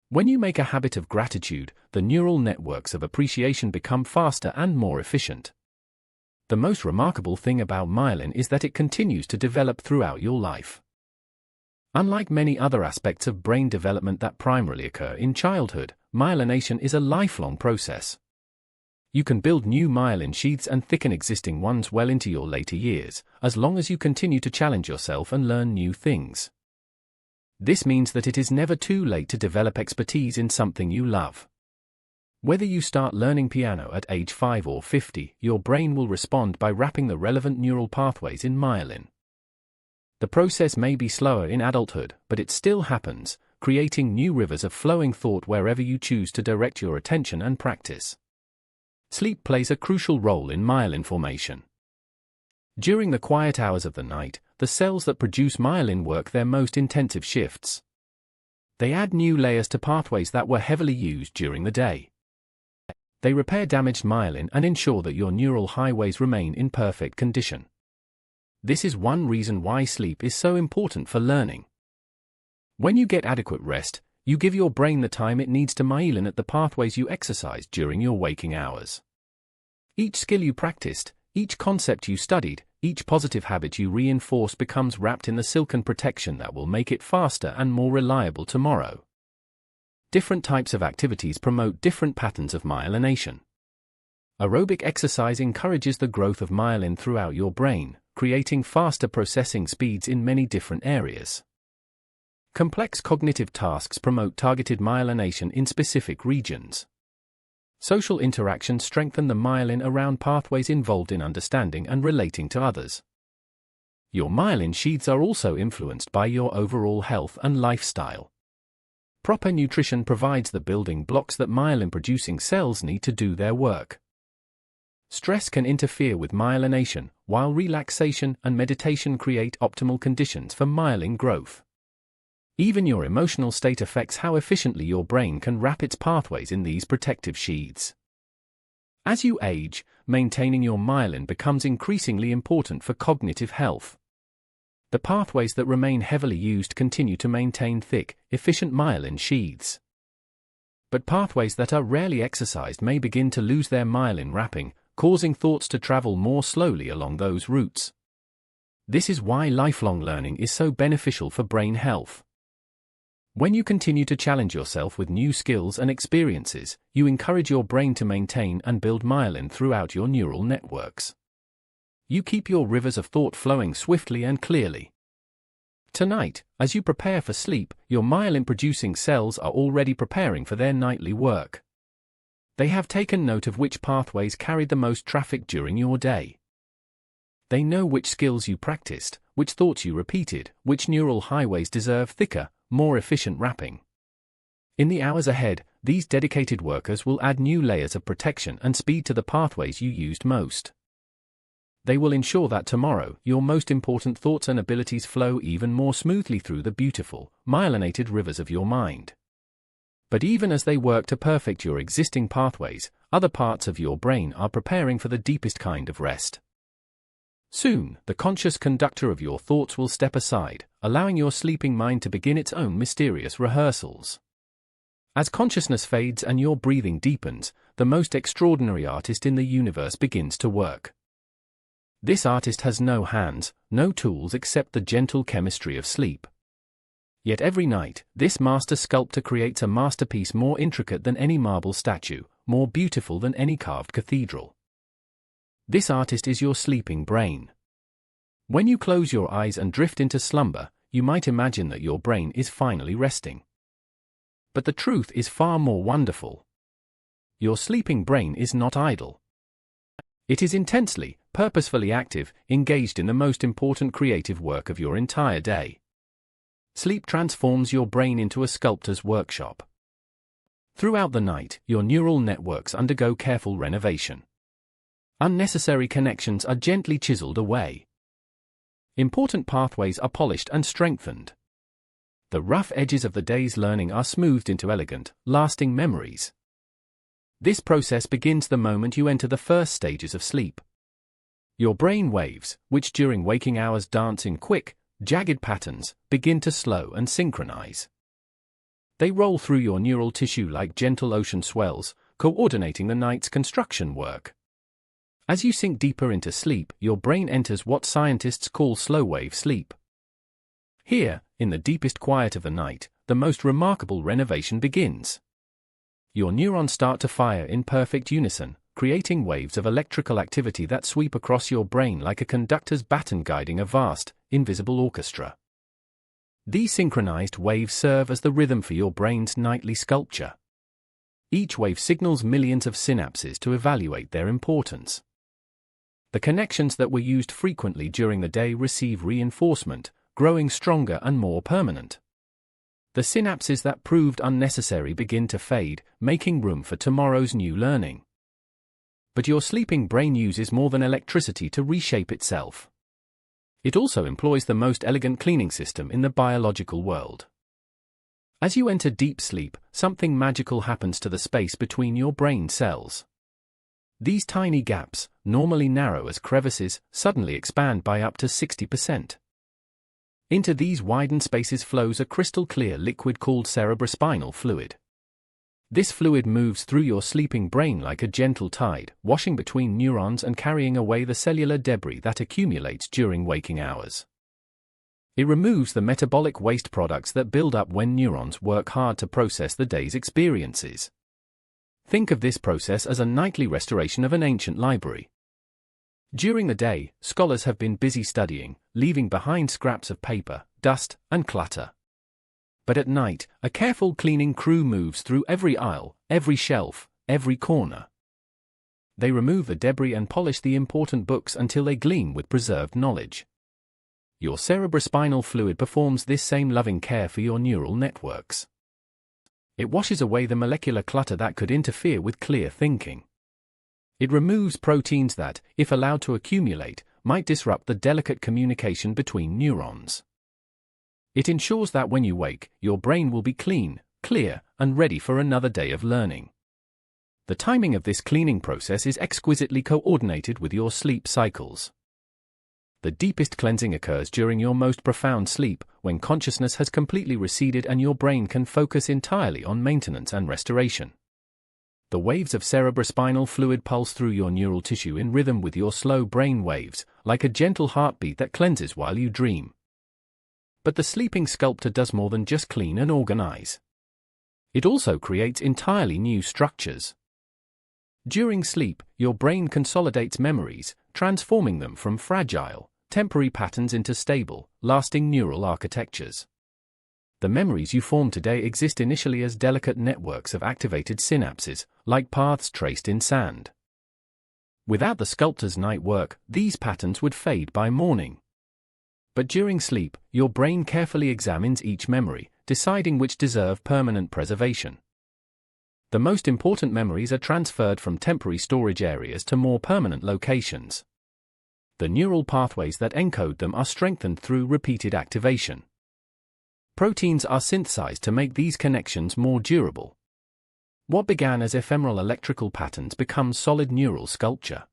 When you make a habit of gratitude, the neural networks of appreciation become faster and more efficient. The most remarkable thing about myelin is that it continues to develop throughout your life. Unlike many other aspects of brain development that primarily occur in childhood, myelination is a lifelong process. You can build new myelin sheaths and thicken existing ones well into your later years, as long as you continue to challenge yourself and learn new things. This means that it is never too late to develop expertise in something you love. Whether you start learning piano at age 5 or 50, your brain will respond by wrapping the relevant neural pathways in myelin. The process may be slower in adulthood, but it still happens, creating new rivers of flowing thought wherever you choose to direct your attention and practice. Sleep plays a crucial role in myelin formation. During the quiet hours of the night, the cells that produce myelin work their most intensive shifts. They add new layers to pathways that were heavily used during the day. They repair damaged myelin and ensure that your neural highways remain in perfect condition. This is one reason why sleep is so important for learning. When you get adequate rest, you give your brain the time it needs to myelinate the pathways you exercise during your waking hours. Each skill you practiced, each concept you studied, each positive habit you reinforce becomes wrapped in the silken protection that will make it faster and more reliable tomorrow. Different types of activities promote different patterns of myelination. Aerobic exercise encourages the growth of myelin throughout your brain, creating faster processing speeds in many different areas. Complex cognitive tasks promote targeted myelination in specific regions. Social interactions strengthen the myelin around pathways involved in understanding and relating to others. Your myelin sheaths are also influenced by your overall health and lifestyle. Proper nutrition provides the building blocks that myelin-producing cells need to do their work. Stress can interfere with myelination, while relaxation and meditation create optimal conditions for myelin growth. Even your emotional state affects how efficiently your brain can wrap its pathways in these protective sheaths. As you age, maintaining your myelin becomes increasingly important for cognitive health. The pathways that remain heavily used continue to maintain thick, efficient myelin sheaths. But pathways that are rarely exercised may begin to lose their myelin wrapping, causing thoughts to travel more slowly along those routes. This is why lifelong learning is so beneficial for brain health. When you continue to challenge yourself with new skills and experiences, you encourage your brain to maintain and build myelin throughout your neural networks. You keep your rivers of thought flowing swiftly and clearly. Tonight, as you prepare for sleep, your myelin-producing cells are already preparing for their nightly work. They have taken note of which pathways carried the most traffic during your day. They know which skills you practiced, which thoughts you repeated, which neural highways deserve thicker, more efficient wrapping. In the hours ahead, these dedicated workers will add new layers of protection and speed to the pathways you used most. They will ensure that tomorrow, your most important thoughts and abilities flow even more smoothly through the beautiful, myelinated rivers of your mind. But even as they work to perfect your existing pathways, other parts of your brain are preparing for the deepest kind of rest. Soon, the conscious conductor of your thoughts will step aside, allowing your sleeping mind to begin its own mysterious rehearsals. As consciousness fades and your breathing deepens, the most extraordinary artist in the universe begins to work. This artist has no hands, no tools except the gentle chemistry of sleep. Yet every night, this master sculptor creates a masterpiece more intricate than any marble statue, more beautiful than any carved cathedral. This artist is your sleeping brain. When you close your eyes and drift into slumber, you might imagine that your brain is finally resting. But the truth is far more wonderful. Your sleeping brain is not idle. It is intensely, purposefully active, engaged in the most important creative work of your entire day. Sleep transforms your brain into a sculptor's workshop. Throughout the night, your neural networks undergo careful renovation. Unnecessary connections are gently chiseled away. Important pathways are polished and strengthened. The rough edges of the day's learning are smoothed into elegant, lasting memories. This process begins the moment you enter the first stages of sleep. Your brain waves, which during waking hours dance in quick, jagged patterns, begin to slow and synchronize. They roll through your neural tissue like gentle ocean swells, coordinating the night's construction work. As you sink deeper into sleep, your brain enters what scientists call slow-wave sleep. Here, in the deepest quiet of the night, the most remarkable renovation begins. Your neurons start to fire in perfect unison, creating waves of electrical activity that sweep across your brain like a conductor's baton guiding a vast, invisible orchestra. These synchronized waves serve as the rhythm for your brain's nightly sculpture. Each wave signals millions of synapses to evaluate their importance. The connections that were used frequently during the day receive reinforcement, growing stronger and more permanent. The synapses that proved unnecessary begin to fade, making room for tomorrow's new learning. But your sleeping brain uses more than electricity to reshape itself. It also employs the most elegant cleaning system in the biological world. As you enter deep sleep, something magical happens to the space between your brain cells. These tiny gaps, normally narrow as crevices, suddenly expand by up to 60%. Into these widened spaces flows a crystal-clear liquid called cerebrospinal fluid. This fluid moves through your sleeping brain like a gentle tide, washing between neurons and carrying away the cellular debris that accumulates during waking hours. It removes the metabolic waste products that build up when neurons work hard to process the day's experiences. Think of this process as a nightly restoration of an ancient library. During the day, scholars have been busy studying, leaving behind scraps of paper, dust, and clutter. But at night, a careful cleaning crew moves through every aisle, every shelf, every corner. They remove the debris and polish the important books until they gleam with preserved knowledge. Your cerebrospinal fluid performs this same loving care for your neural networks. It washes away the molecular clutter that could interfere with clear thinking. It removes proteins that, if allowed to accumulate, might disrupt the delicate communication between neurons. It ensures that when you wake, your brain will be clean, clear, and ready for another day of learning. The timing of this cleaning process is exquisitely coordinated with your sleep cycles. The deepest cleansing occurs during your most profound sleep, when consciousness has completely receded and your brain can focus entirely on maintenance and restoration. The waves of cerebrospinal fluid pulse through your neural tissue in rhythm with your slow brain waves, like a gentle heartbeat that cleanses while you dream. But the sleeping sculptor does more than just clean and organize. It also creates entirely new structures. During sleep, your brain consolidates memories, transforming them from fragile, temporary patterns into stable, lasting neural architectures. The memories you form today exist initially as delicate networks of activated synapses, like paths traced in sand. Without the sculptor's night work, these patterns would fade by morning. But during sleep, your brain carefully examines each memory, deciding which deserve permanent preservation. The most important memories are transferred from temporary storage areas to more permanent locations. The neural pathways that encode them are strengthened through repeated activation. Proteins are synthesized to make these connections more durable. What began as ephemeral electrical patterns becomes solid neural sculpture.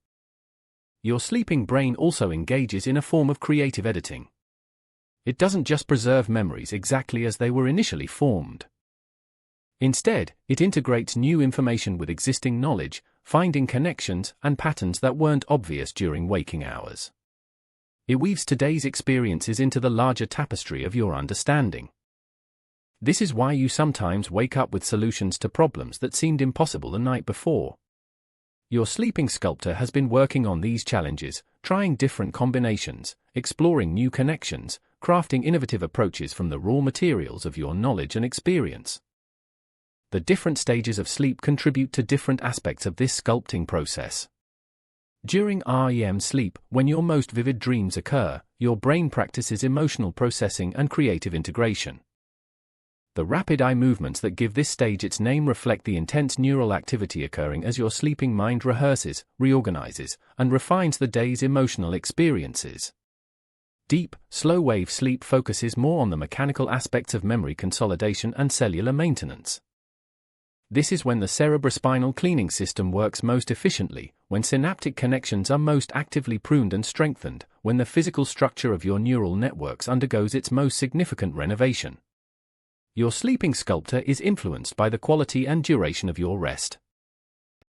Your sleeping brain also engages in a form of creative editing. It doesn't just preserve memories exactly as they were initially formed. Instead, it integrates new information with existing knowledge, finding connections and patterns that weren't obvious during waking hours. It weaves today's experiences into the larger tapestry of your understanding. This is why you sometimes wake up with solutions to problems that seemed impossible the night before. Your sleeping sculptor has been working on these challenges, trying different combinations, exploring new connections, crafting innovative approaches from the raw materials of your knowledge and experience. The different stages of sleep contribute to different aspects of this sculpting process. During REM sleep, when your most vivid dreams occur, your brain practices emotional processing and creative integration. The rapid eye movements that give this stage its name reflect the intense neural activity occurring as your sleeping mind rehearses, reorganizes, and refines the day's emotional experiences. Deep, slow-wave sleep focuses more on the mechanical aspects of memory consolidation and cellular maintenance. This is when the cerebrospinal cleaning system works most efficiently, when synaptic connections are most actively pruned and strengthened, when the physical structure of your neural networks undergoes its most significant renovation. Your sleeping sculptor is influenced by the quality and duration of your rest.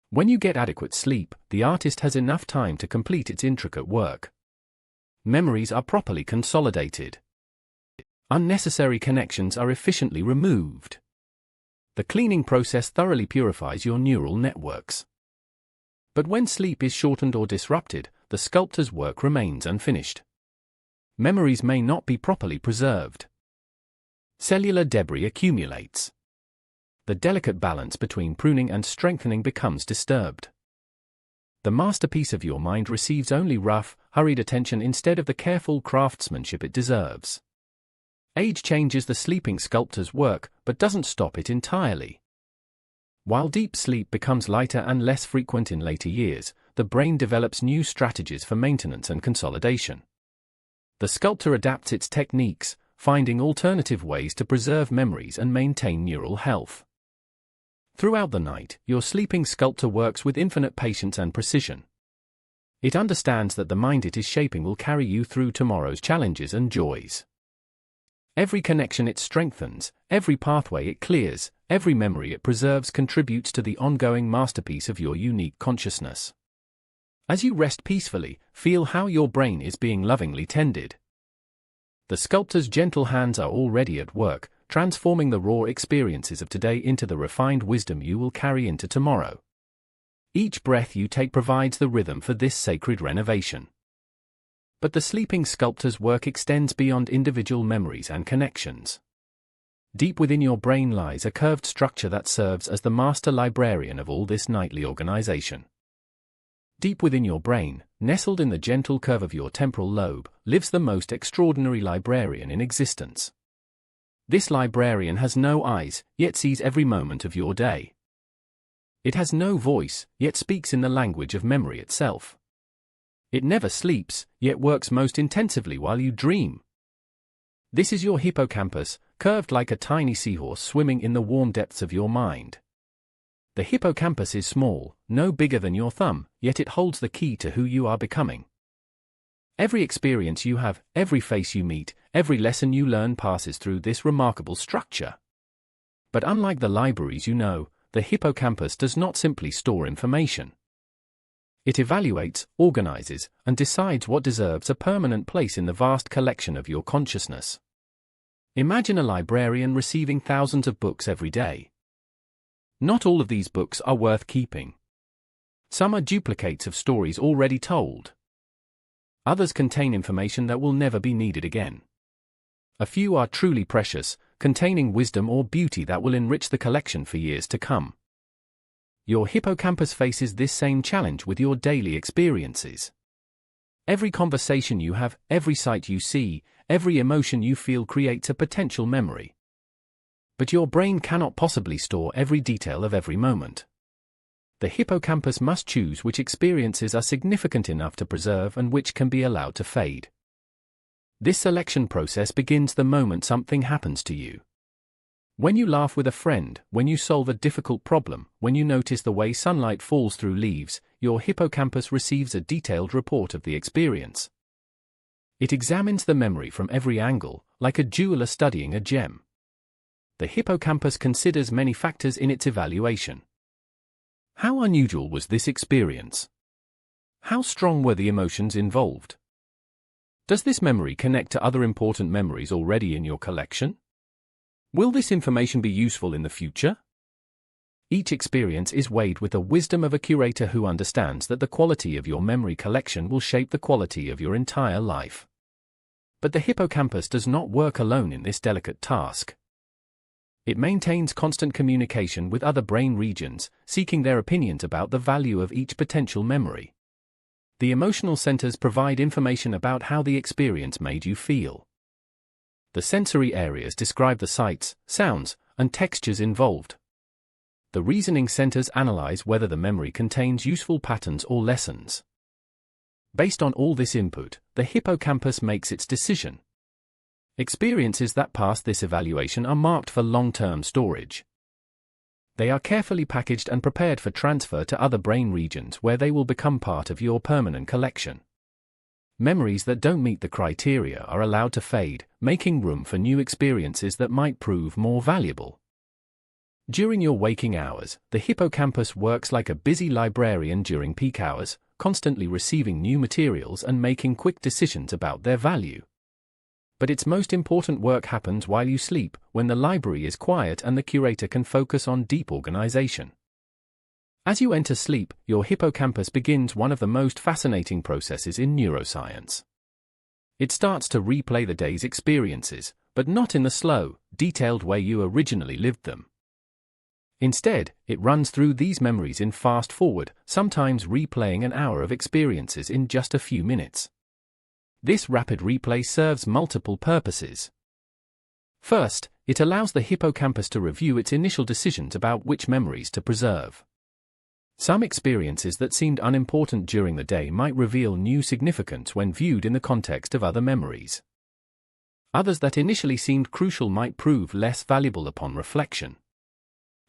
When you get adequate sleep, the artist has enough time to complete its intricate work. Memories are properly consolidated. Unnecessary connections are efficiently removed. The cleaning process thoroughly purifies your neural networks. But when sleep is shortened or disrupted, the sculptor's work remains unfinished. Memories may not be properly preserved. Cellular debris accumulates. The delicate balance between pruning and strengthening becomes disturbed. The masterpiece of your mind receives only rough, hurried attention instead of the careful craftsmanship it deserves. Age changes the sleeping sculptor's work, but doesn't stop it entirely. While deep sleep becomes lighter and less frequent in later years, the brain develops new strategies for maintenance and consolidation. The sculptor adapts its techniques, finding alternative ways to preserve memories and maintain neural health. Throughout the night, your sleeping sculptor works with infinite patience and precision. It understands that the mind it is shaping will carry you through tomorrow's challenges and joys. Every connection it strengthens, every pathway it clears, every memory it preserves contributes to the ongoing masterpiece of your unique consciousness. As you rest peacefully, feel how your brain is being lovingly tended. The sculptor's gentle hands are already at work, transforming the raw experiences of today into the refined wisdom you will carry into tomorrow. Each breath you take provides the rhythm for this sacred renovation. But the sleeping sculptor's work extends beyond individual memories and connections. Deep within your brain lies a curved structure that serves as the master librarian of all this nightly organization. Deep within your brain, nestled in the gentle curve of your temporal lobe, lives the most extraordinary librarian in existence. This librarian has no eyes, yet sees every moment of your day. It has no voice, yet speaks in the language of memory itself. It never sleeps, yet works most intensively while you dream. This is your hippocampus, curved like a tiny seahorse swimming in the warm depths of your mind. The hippocampus is small, no bigger than your thumb, yet it holds the key to who you are becoming. Every experience you have, every face you meet, every lesson you learn passes through this remarkable structure. But unlike the libraries you know, the hippocampus does not simply store information. It evaluates, organizes, and decides what deserves a permanent place in the vast collection of your consciousness. Imagine a librarian receiving thousands of books every day. Not all of these books are worth keeping. Some are duplicates of stories already told. Others contain information that will never be needed again. A few are truly precious, containing wisdom or beauty that will enrich the collection for years to come. Your hippocampus faces this same challenge with your daily experiences. Every conversation you have, every sight you see, every emotion you feel creates a potential memory. But your brain cannot possibly store every detail of every moment. The hippocampus must choose which experiences are significant enough to preserve and which can be allowed to fade. This selection process begins the moment something happens to you. When you laugh with a friend, when you solve a difficult problem, when you notice the way sunlight falls through leaves, your hippocampus receives a detailed report of the experience. It examines the memory from every angle, like a jeweler studying a gem. The hippocampus considers many factors in its evaluation. How unusual was this experience? How strong were the emotions involved? Does this memory connect to other important memories already in your collection? Will this information be useful in the future? Each experience is weighed with the wisdom of a curator who understands that the quality of your memory collection will shape the quality of your entire life. But the hippocampus does not work alone in this delicate task. It maintains constant communication with other brain regions, seeking their opinions about the value of each potential memory. The emotional centers provide information about how the experience made you feel. The sensory areas describe the sights, sounds, and textures involved. The reasoning centers analyze whether the memory contains useful patterns or lessons. Based on all this input, the hippocampus makes its decision. Experiences that pass this evaluation are marked for long-term storage. They are carefully packaged and prepared for transfer to other brain regions where they will become part of your permanent collection. Memories that don't meet the criteria are allowed to fade, making room for new experiences that might prove more valuable. During your waking hours, the hippocampus works like a busy librarian during peak hours, constantly receiving new materials and making quick decisions about their value. But its most important work happens while you sleep, when the library is quiet and the curator can focus on deep organization. As you enter sleep, your hippocampus begins one of the most fascinating processes in neuroscience. It starts to replay the day's experiences, but not in the slow, detailed way you originally lived them. Instead, it runs through these memories in fast forward, sometimes replaying an hour of experiences in just a few minutes. This rapid replay serves multiple purposes. First, it allows the hippocampus to review its initial decisions about which memories to preserve. Some experiences that seemed unimportant during the day might reveal new significance when viewed in the context of other memories. Others that initially seemed crucial might prove less valuable upon reflection.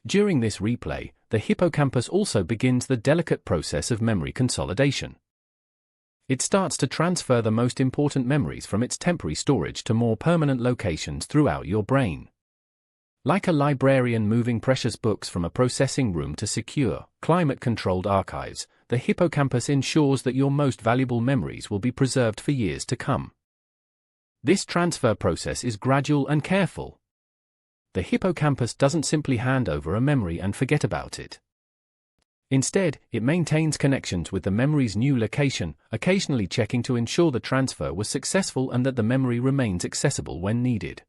During this replay, the hippocampus also begins the delicate process of memory consolidation. It starts to transfer the most important memories from its temporary storage to more permanent locations throughout your brain. Like a librarian moving precious books from a processing room to secure, climate-controlled archives, the hippocampus ensures that your most valuable memories will be preserved for years to come. This transfer process is gradual and careful. The hippocampus doesn't simply hand over a memory and forget about it. Instead, it maintains connections with the memory's new location, occasionally checking to ensure the transfer was successful and that the memory remains accessible when needed.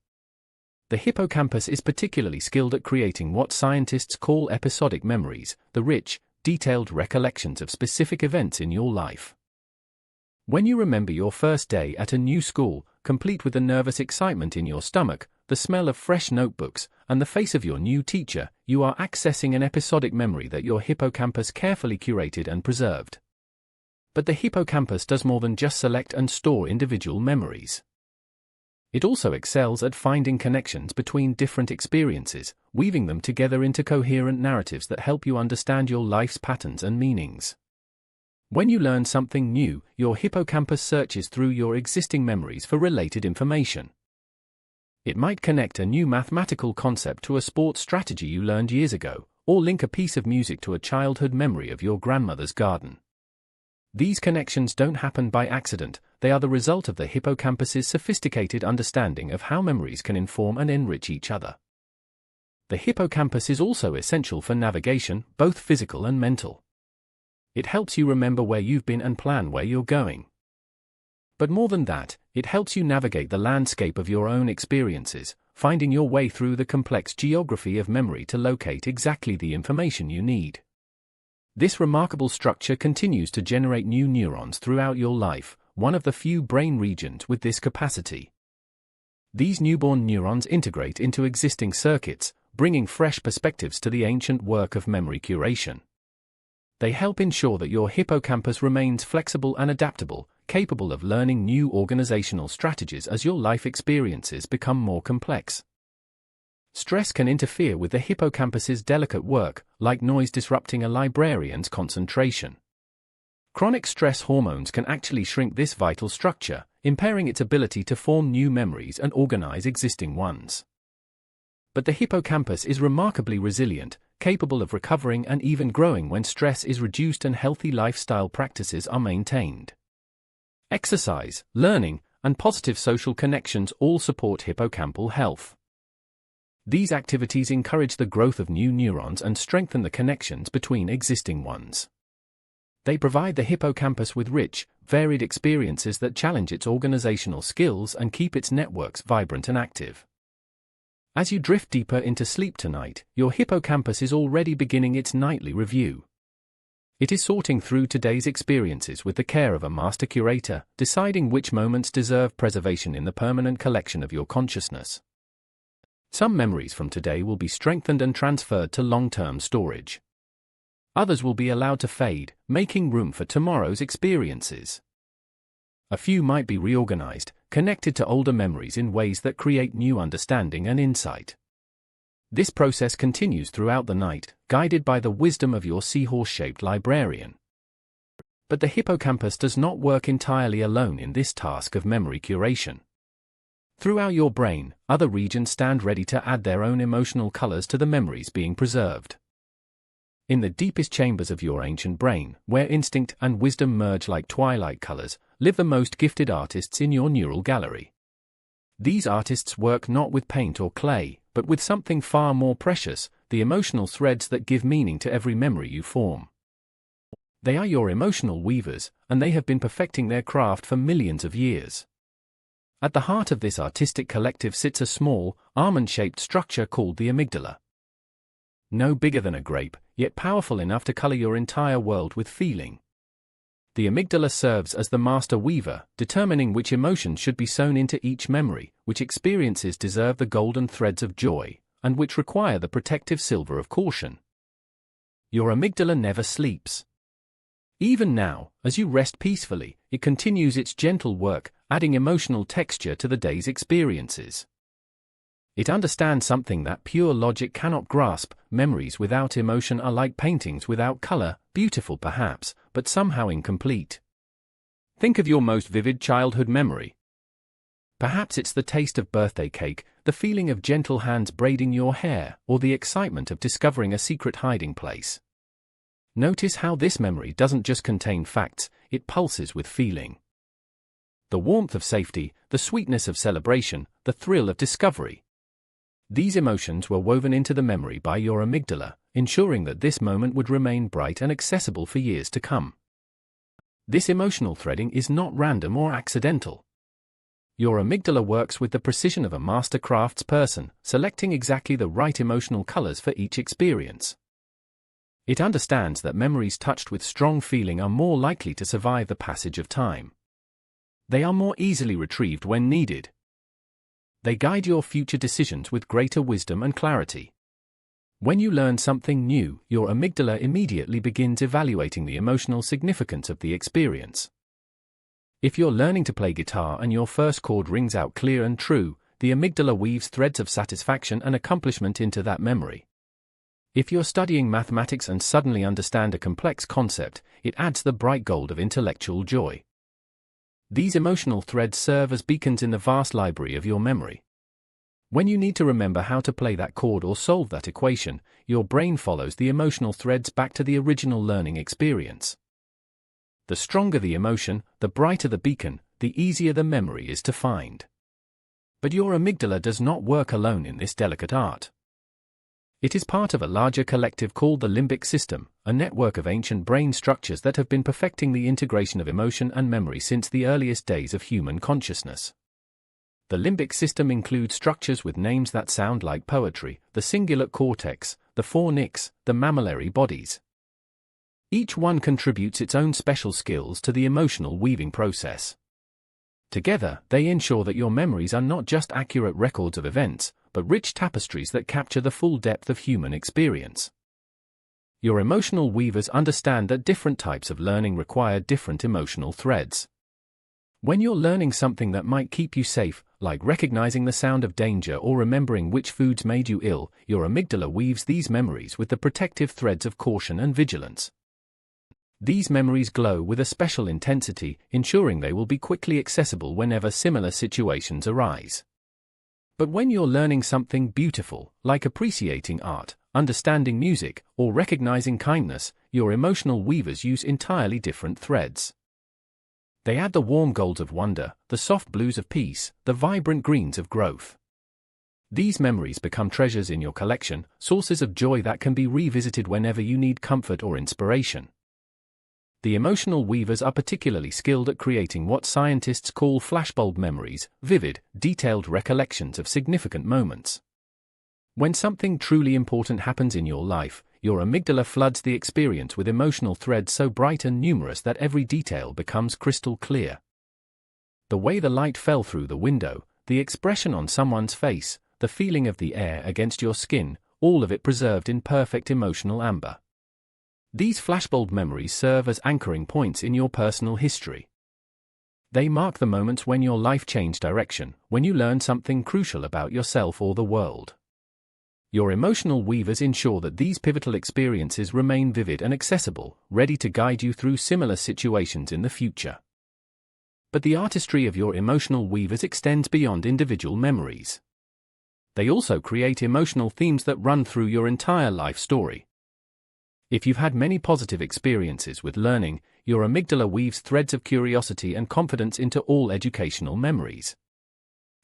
The hippocampus is particularly skilled at creating what scientists call episodic memories, the rich, detailed recollections of specific events in your life. When you remember your first day at a new school, complete with the nervous excitement in your stomach, the smell of fresh notebooks, and the face of your new teacher, you are accessing an episodic memory that your hippocampus carefully curated and preserved. But the hippocampus does more than just select and store individual memories. It also excels at finding connections between different experiences, weaving them together into coherent narratives that help you understand your life's patterns and meanings. When you learn something new, your hippocampus searches through your existing memories for related information. It might connect a new mathematical concept to a sports strategy you learned years ago, or link a piece of music to a childhood memory of your grandmother's garden. These connections don't happen by accident, they are the result of the hippocampus's sophisticated understanding of how memories can inform and enrich each other. The hippocampus is also essential for navigation, both physical and mental. It helps you remember where you've been and plan where you're going. But more than that, it helps you navigate the landscape of your own experiences, finding your way through the complex geography of memory to locate exactly the information you need. This remarkable structure continues to generate new neurons throughout your life, one of the few brain regions with this capacity. These newborn neurons integrate into existing circuits, bringing fresh perspectives to the ancient work of memory curation. They help ensure that your hippocampus remains flexible and adaptable, capable of learning new organizational strategies as your life experiences become more complex. Stress can interfere with the hippocampus's delicate work, like noise disrupting a librarian's concentration. Chronic stress hormones can actually shrink this vital structure, impairing its ability to form new memories and organize existing ones. But the hippocampus is remarkably resilient, capable of recovering and even growing when stress is reduced and healthy lifestyle practices are maintained. Exercise, learning, and positive social connections all support hippocampal health. These activities encourage the growth of new neurons and strengthen the connections between existing ones. They provide the hippocampus with rich, varied experiences that challenge its organizational skills and keep its networks vibrant and active. As you drift deeper into sleep tonight, your hippocampus is already beginning its nightly review. It is sorting through today's experiences with the care of a master curator, deciding which moments deserve preservation in the permanent collection of your consciousness. Some memories from today will be strengthened and transferred to long-term storage. Others will be allowed to fade, making room for tomorrow's experiences. A few might be reorganized, connected to older memories in ways that create new understanding and insight. This process continues throughout the night, guided by the wisdom of your seahorse-shaped librarian. But the hippocampus does not work entirely alone in this task of memory curation. Throughout your brain, other regions stand ready to add their own emotional colors to the memories being preserved. In the deepest chambers of your ancient brain, where instinct and wisdom merge like twilight colors, live the most gifted artists in your neural gallery. These artists work not with paint or clay, but with something far more precious, the emotional threads that give meaning to every memory you form. They are your emotional weavers, and they have been perfecting their craft for millions of years. At the heart of this artistic collective sits a small, almond-shaped structure called the amygdala. No bigger than a grape, yet powerful enough to color your entire world with feeling. The amygdala serves as the master weaver, determining which emotions should be sewn into each memory, which experiences deserve the golden threads of joy, and which require the protective silver of caution. Your amygdala never sleeps. Even now, as you rest peacefully, it continues its gentle work, adding emotional texture to the day's experiences. It understands something that pure logic cannot grasp. Memories without emotion are like paintings without color, beautiful perhaps, but somehow incomplete. Think of your most vivid childhood memory. Perhaps it's the taste of birthday cake, the feeling of gentle hands braiding your hair, or the excitement of discovering a secret hiding place. Notice how this memory doesn't just contain facts, it pulses with feeling. The warmth of safety, the sweetness of celebration, the thrill of discovery. These emotions were woven into the memory by your amygdala, ensuring that this moment would remain bright and accessible for years to come. This emotional threading is not random or accidental. Your amygdala works with the precision of a master craftsperson, selecting exactly the right emotional colors for each experience. It understands that memories touched with strong feeling are more likely to survive the passage of time. They are more easily retrieved when needed. They guide your future decisions with greater wisdom and clarity. When you learn something new, your amygdala immediately begins evaluating the emotional significance of the experience. If you're learning to play guitar and your first chord rings out clear and true, the amygdala weaves threads of satisfaction and accomplishment into that memory. If you're studying mathematics and suddenly understand a complex concept, it adds the bright gold of intellectual joy. These emotional threads serve as beacons in the vast library of your memory. When you need to remember how to play that chord or solve that equation, your brain follows the emotional threads back to the original learning experience. The stronger the emotion, the brighter the beacon, the easier the memory is to find. But your amygdala does not work alone in this delicate art. It is part of a larger collective called the limbic system, a network of ancient brain structures that have been perfecting the integration of emotion and memory since the earliest days of human consciousness. The limbic system includes structures with names that sound like poetry: the cingulate cortex, the fornix, the mammillary bodies. Each one contributes its own special skills to the emotional weaving process. Together, they ensure that your memories are not just accurate records of events, but rich tapestries that capture the full depth of human experience. Your emotional weavers understand that different types of learning require different emotional threads. When you're learning something that might keep you safe, like recognizing the sound of danger or remembering which foods made you ill, your amygdala weaves these memories with the protective threads of caution and vigilance. These memories glow with a special intensity, ensuring they will be quickly accessible whenever similar situations arise. But when you're learning something beautiful, like appreciating art, understanding music, or recognizing kindness, your emotional weavers use entirely different threads. They add the warm golds of wonder, the soft blues of peace, the vibrant greens of growth. These memories become treasures in your collection, sources of joy that can be revisited whenever you need comfort or inspiration. The emotional weavers are particularly skilled at creating what scientists call flashbulb memories, vivid, detailed recollections of significant moments. When something truly important happens in your life, your amygdala floods the experience with emotional threads so bright and numerous that every detail becomes crystal clear. The way the light fell through the window, the expression on someone's face, the feeling of the air against your skin, all of it preserved in perfect emotional amber. These flashbulb memories serve as anchoring points in your personal history. They mark the moments when your life changed direction, when you learned something crucial about yourself or the world. Your emotional weavers ensure that these pivotal experiences remain vivid and accessible, ready to guide you through similar situations in the future. But the artistry of your emotional weavers extends beyond individual memories. They also create emotional themes that run through your entire life story. If you've had many positive experiences with learning, your amygdala weaves threads of curiosity and confidence into all educational memories.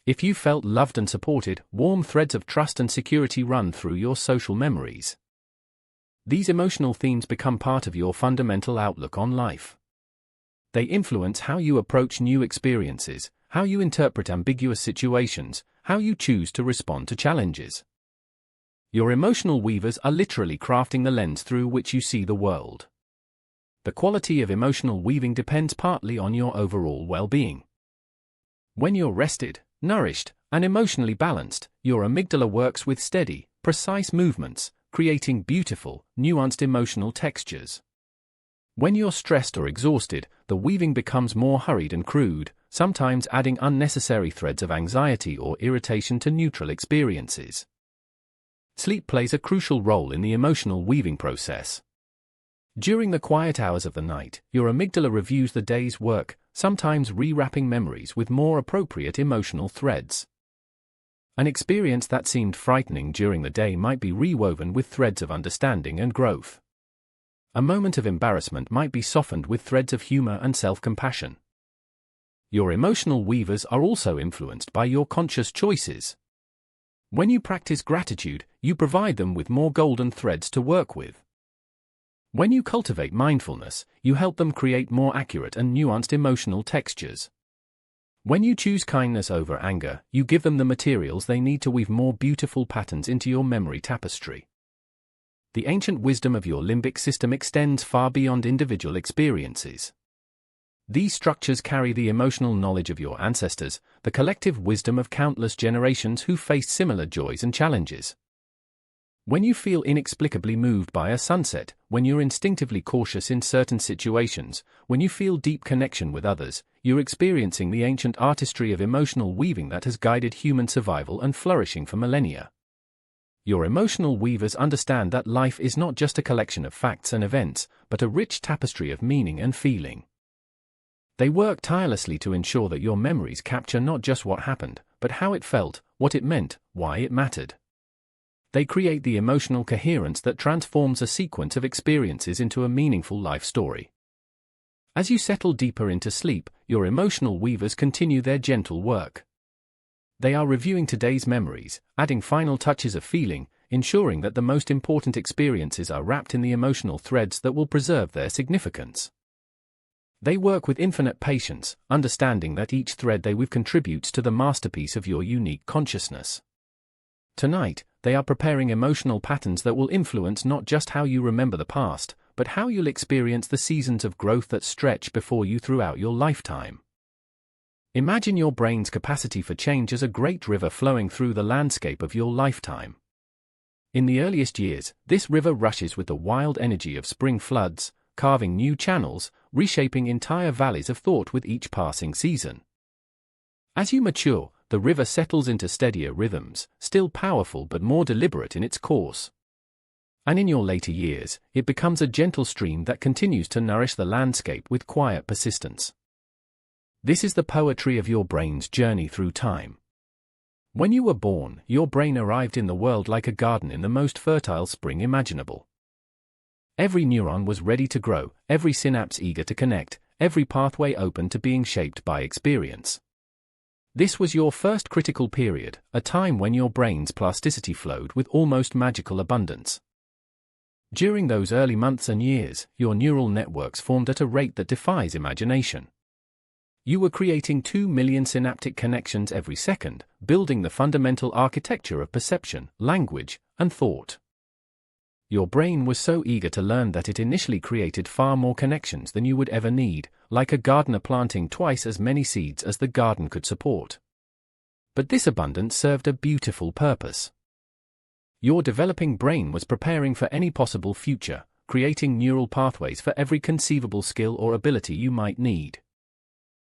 If you felt loved and supported, warm threads of trust and security run through your social memories. These emotional themes become part of your fundamental outlook on life. They influence how you approach new experiences, how you interpret ambiguous situations, how you choose to respond to challenges. Your emotional weavers are literally crafting the lens through which you see the world. The quality of emotional weaving depends partly on your overall well-being. When you're rested, nourished, and emotionally balanced, your amygdala works with steady, precise movements, creating beautiful, nuanced emotional textures. When you're stressed or exhausted, the weaving becomes more hurried and crude, sometimes adding unnecessary threads of anxiety or irritation to neutral experiences. Sleep plays a crucial role in the emotional weaving process. During the quiet hours of the night, your amygdala reviews the day's work, sometimes rewrapping memories with more appropriate emotional threads. An experience that seemed frightening during the day might be rewoven with threads of understanding and growth. A moment of embarrassment might be softened with threads of humor and self-compassion. Your emotional weavers are also influenced by your conscious choices. When you practice gratitude, you provide them with more golden threads to work with. When you cultivate mindfulness, you help them create more accurate and nuanced emotional textures. When you choose kindness over anger, you give them the materials they need to weave more beautiful patterns into your memory tapestry. The ancient wisdom of your limbic system extends far beyond individual experiences. These structures carry the emotional knowledge of your ancestors, the collective wisdom of countless generations who faced similar joys and challenges. When you feel inexplicably moved by a sunset, when you're instinctively cautious in certain situations, when you feel deep connection with others, you're experiencing the ancient artistry of emotional weaving that has guided human survival and flourishing for millennia. Your emotional weavers understand that life is not just a collection of facts and events, but a rich tapestry of meaning and feeling. They work tirelessly to ensure that your memories capture not just what happened, but how it felt, what it meant, why it mattered. They create the emotional coherence that transforms a sequence of experiences into a meaningful life story. As you settle deeper into sleep, your emotional weavers continue their gentle work. They are reviewing today's memories, adding final touches of feeling, ensuring that the most important experiences are wrapped in the emotional threads that will preserve their significance. They work with infinite patience, understanding that each thread they weave contributes to the masterpiece of your unique consciousness. Tonight, they are preparing emotional patterns that will influence not just how you remember the past, but how you'll experience the seasons of growth that stretch before you throughout your lifetime. Imagine your brain's capacity for change as a great river flowing through the landscape of your lifetime. In the earliest years, this river rushes with the wild energy of spring floods, carving new channels, reshaping entire valleys of thought with each passing season. As you mature, the river settles into steadier rhythms, still powerful but more deliberate in its course. And in your later years, it becomes a gentle stream that continues to nourish the landscape with quiet persistence. This is the poetry of your brain's journey through time. When you were born, your brain arrived in the world like a garden in the most fertile spring imaginable. Every neuron was ready to grow, every synapse eager to connect, every pathway open to being shaped by experience. This was your first critical period, a time when your brain's plasticity flowed with almost magical abundance. During those early months and years, your neural networks formed at a rate that defies imagination. You were creating 2 million synaptic connections every second, building the fundamental architecture of perception, language, and thought. Your brain was so eager to learn that it initially created far more connections than you would ever need, like a gardener planting twice as many seeds as the garden could support. But this abundance served a beautiful purpose. Your developing brain was preparing for any possible future, creating neural pathways for every conceivable skill or ability you might need.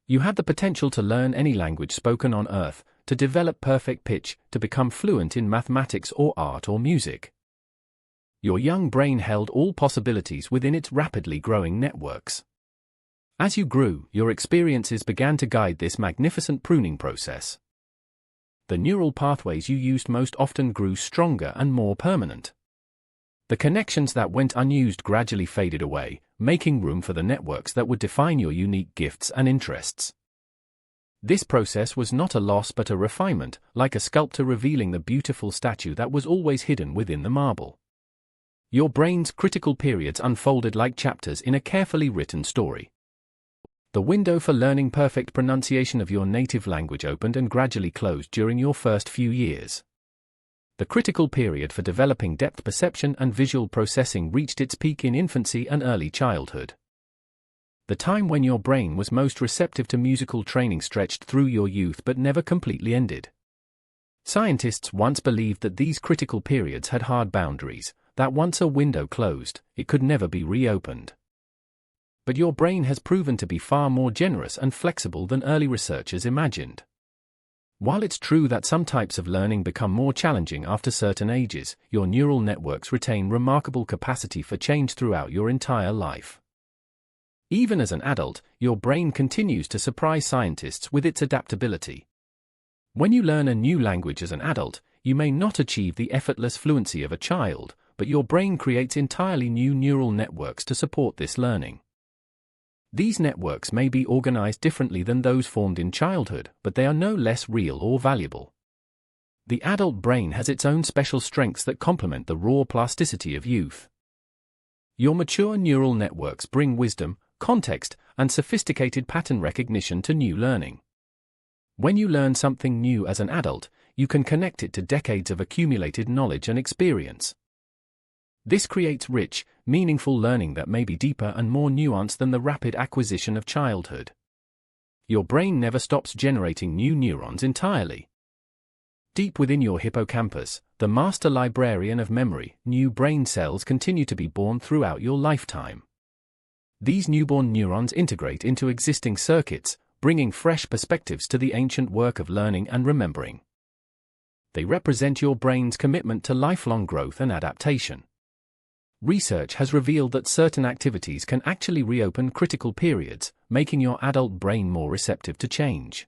You had the potential to learn any language spoken on Earth, to develop perfect pitch, to become fluent in mathematics or art or music. Your young brain held all possibilities within its rapidly growing networks. As you grew, your experiences began to guide this magnificent pruning process. The neural pathways you used most often grew stronger and more permanent. The connections that went unused gradually faded away, making room for the networks that would define your unique gifts and interests. This process was not a loss but a refinement, like a sculptor revealing the beautiful statue that was always hidden within the marble. Your brain's critical periods unfolded like chapters in a carefully written story. The window for learning perfect pronunciation of your native language opened and gradually closed during your first few years. The critical period for developing depth perception and visual processing reached its peak in infancy and early childhood. The time when your brain was most receptive to musical training stretched through your youth but never completely ended. Scientists once believed that these critical periods had hard boundaries, that once a window closed, it could never be reopened. but your brain has proven to be far more generous and flexible than early researchers imagined. While it's true that some types of learning become more challenging after certain ages, your neural networks retain remarkable capacity for change throughout your entire life. Even as an adult, your brain continues to surprise scientists with its adaptability. When you learn a new language as an adult, you may not achieve the effortless fluency of a child, but your brain creates entirely new neural networks to support this learning. These networks may be organized differently than those formed in childhood, but they are no less real or valuable. The adult brain has its own special strengths that complement the raw plasticity of youth. Your mature neural networks bring wisdom, context, and sophisticated pattern recognition to new learning. When you learn something new as an adult, you can connect it to decades of accumulated knowledge and experience. This creates rich, meaningful learning that may be deeper and more nuanced than the rapid acquisition of childhood. Your brain never stops generating new neurons entirely. Deep within your hippocampus, the master librarian of memory, new brain cells continue to be born throughout your lifetime. These newborn neurons integrate into existing circuits, bringing fresh perspectives to the ancient work of learning and remembering. They represent your brain's commitment to lifelong growth and adaptation. Research has revealed that certain activities can actually reopen critical periods, making your adult brain more receptive to change.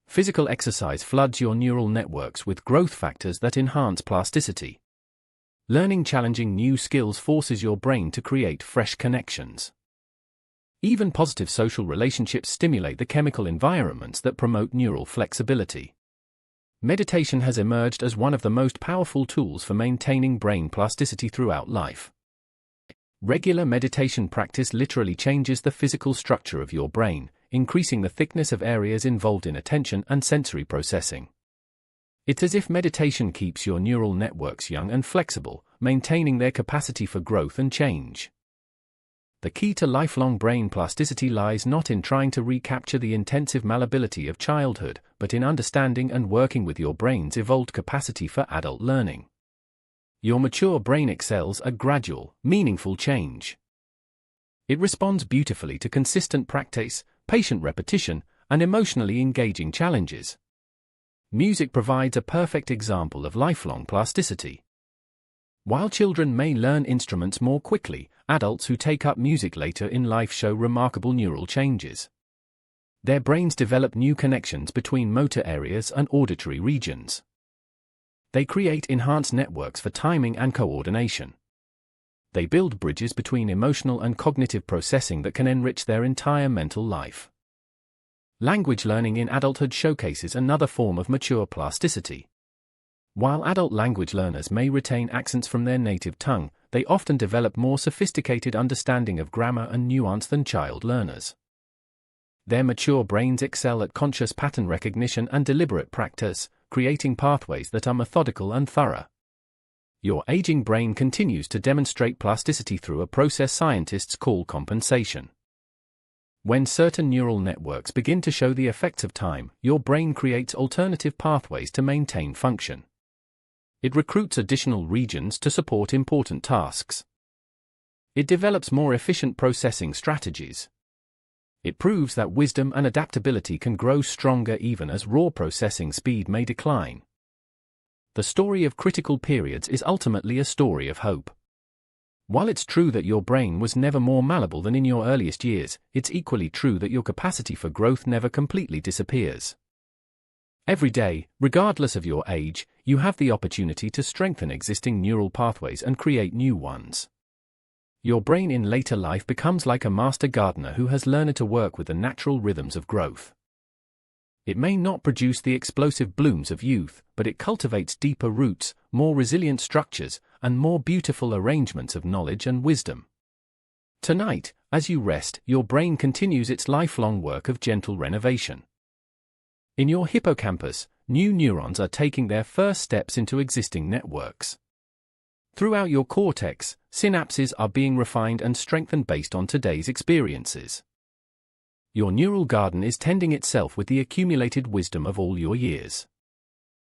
Physical exercise floods your neural networks with growth factors that enhance plasticity. Learning challenging new skills forces your brain to create fresh connections. Even positive social relationships stimulate the chemical environments that promote neural flexibility. Meditation has emerged as one of the most powerful tools for maintaining brain plasticity throughout life. Regular meditation practice literally changes the physical structure of your brain, increasing the thickness of areas involved in attention and sensory processing. It's as if meditation keeps your neural networks young and flexible, maintaining their capacity for growth and change. The key to lifelong brain plasticity lies not in trying to recapture the intensive malleability of childhood, but in understanding and working with your brain's evolved capacity for adult learning. Your mature brain excels at gradual, meaningful change. It responds beautifully to consistent practice, patient repetition, and emotionally engaging challenges. Music provides a perfect example of lifelong plasticity. While children may learn instruments more quickly, adults who take up music later in life show remarkable neural changes. Their brains develop new connections between motor areas and auditory regions. They create enhanced networks for timing and coordination. They build bridges between emotional and cognitive processing that can enrich their entire mental life. Language learning in adulthood showcases another form of mature plasticity. While adult language learners may retain accents from their native tongue, they often develop more sophisticated understanding of grammar and nuance than child learners. Their mature brains excel at conscious pattern recognition and deliberate practice, creating pathways that are methodical and thorough. Your aging brain continues to demonstrate plasticity through a process scientists call compensation. When certain neural networks begin to show the effects of time, your brain creates alternative pathways to maintain function. It recruits additional regions to support important tasks. It develops more efficient processing strategies. It proves that wisdom and adaptability can grow stronger even as raw processing speed may decline. The story of critical periods is ultimately a story of hope. While it's true that your brain was never more malleable than in your earliest years, it's equally true that your capacity for growth never completely disappears. Every day, regardless of your age, you have the opportunity to strengthen existing neural pathways and create new ones. Your brain in later life becomes like a master gardener who has learned to work with the natural rhythms of growth. It may not produce the explosive blooms of youth, but it cultivates deeper roots, more resilient structures, and more beautiful arrangements of knowledge and wisdom. Tonight, as you rest, your brain continues its lifelong work of gentle renovation. In your hippocampus, new neurons are taking their first steps into existing networks. Throughout your cortex, synapses are being refined and strengthened based on today's experiences. Your neural garden is tending itself with the accumulated wisdom of all your years.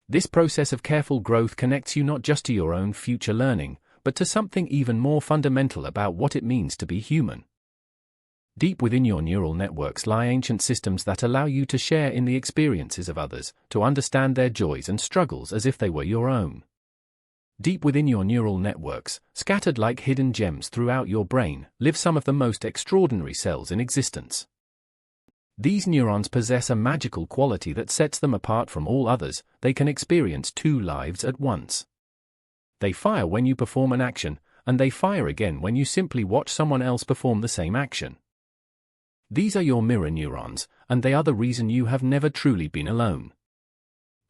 This process of careful growth connects you not just to your own future learning, but to something even more fundamental about what it means to be human. Deep within your neural networks lie ancient systems that allow you to share in the experiences of others, to understand their joys and struggles as if they were your own. Deep within your neural networks, scattered like hidden gems throughout your brain, live some of the most extraordinary cells in existence. These neurons possess a magical quality that sets them apart from all others. They can experience two lives at once. They fire when you perform an action, and they fire again when you simply watch someone else perform the same action. These are your mirror neurons, and they are the reason you have never truly been alone.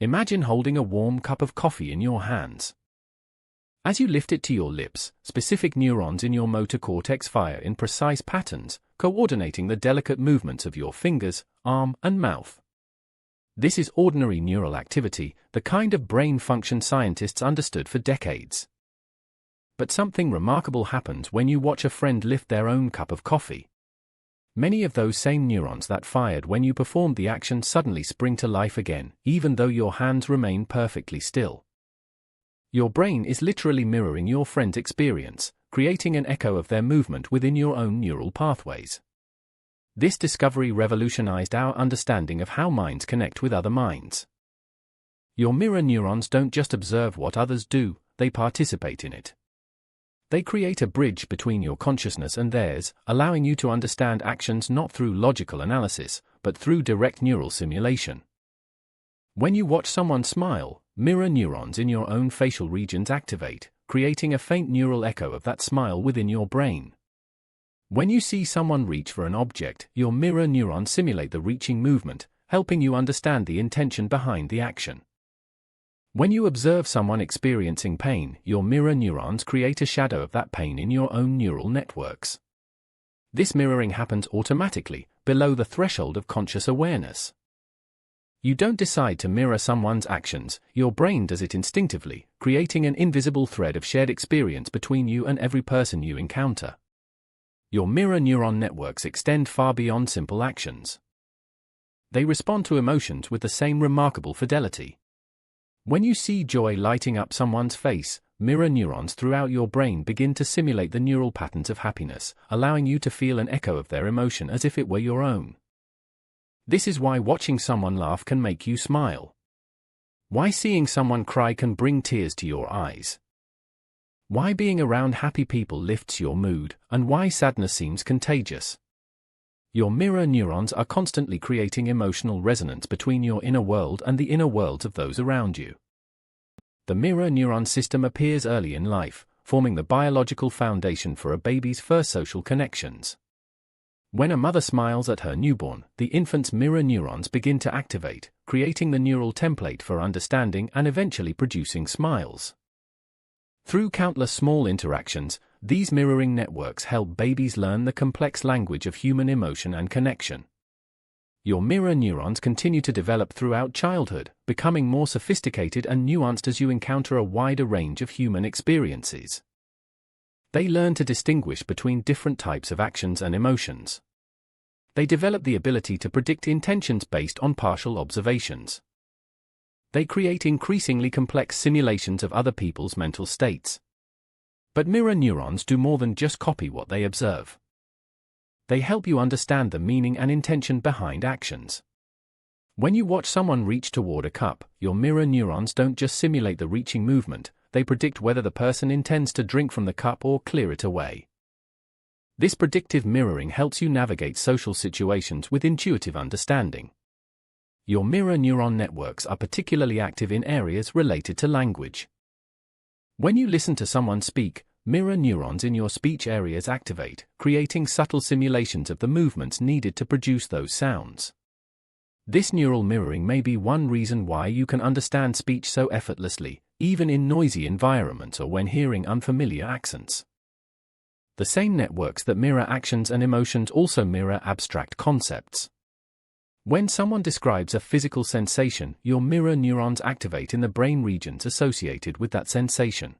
Imagine holding a warm cup of coffee in your hands. As you lift it to your lips, specific neurons in your motor cortex fire in precise patterns, coordinating the delicate movements of your fingers, arm, and mouth. This is ordinary neural activity, the kind of brain function scientists understood for decades. But something remarkable happens when you watch a friend lift their own cup of coffee. Many of those same neurons that fired when you performed the action suddenly spring to life again, even though your hands remain perfectly still. Your brain is literally mirroring your friend's experience, creating an echo of their movement within your own neural pathways. This discovery revolutionized our understanding of how minds connect with other minds. Your mirror neurons don't just observe what others do, they participate in it. They create a bridge between your consciousness and theirs, allowing you to understand actions not through logical analysis, but through direct neural simulation. When you watch someone smile, mirror neurons in your own facial regions activate, creating a faint neural echo of that smile within your brain. When you see someone reach for an object, your mirror neurons simulate the reaching movement, helping you understand the intention behind the action. When you observe someone experiencing pain, your mirror neurons create a shadow of that pain in your own neural networks. This mirroring happens automatically, below the threshold of conscious awareness. You don't decide to mirror someone's actions, your brain does it instinctively, creating an invisible thread of shared experience between you and every person you encounter. Your mirror neuron networks extend far beyond simple actions. They respond to emotions with the same remarkable fidelity. When you see joy lighting up someone's face, mirror neurons throughout your brain begin to simulate the neural patterns of happiness, allowing you to feel an echo of their emotion as if it were your own. This is why watching someone laugh can make you smile. Why seeing someone cry can bring tears to your eyes. Why being around happy people lifts your mood, and why sadness seems contagious. Your mirror neurons are constantly creating emotional resonance between your inner world and the inner worlds of those around you. The mirror neuron system appears early in life, forming the biological foundation for a baby's first social connections. When a mother smiles at her newborn, the infant's mirror neurons begin to activate, creating the neural template for understanding and eventually producing smiles. Through countless small interactions, these mirroring networks help babies learn the complex language of human emotion and connection. Your mirror neurons continue to develop throughout childhood, becoming more sophisticated and nuanced as you encounter a wider range of human experiences. They learn to distinguish between different types of actions and emotions. They develop the ability to predict intentions based on partial observations. They create increasingly complex simulations of other people's mental states. But mirror neurons do more than just copy what they observe. They help you understand the meaning and intention behind actions. When you watch someone reach toward a cup, your mirror neurons don't just simulate the reaching movement, they predict whether the person intends to drink from the cup or clear it away. This predictive mirroring helps you navigate social situations with intuitive understanding. Your mirror neuron networks are particularly active in areas related to language. When you listen to someone speak, mirror neurons in your speech areas activate, creating subtle simulations of the movements needed to produce those sounds. This neural mirroring may be one reason why you can understand speech so effortlessly, even in noisy environments or when hearing unfamiliar accents. The same networks that mirror actions and emotions also mirror abstract concepts. When someone describes a physical sensation, your mirror neurons activate in the brain regions associated with that sensation.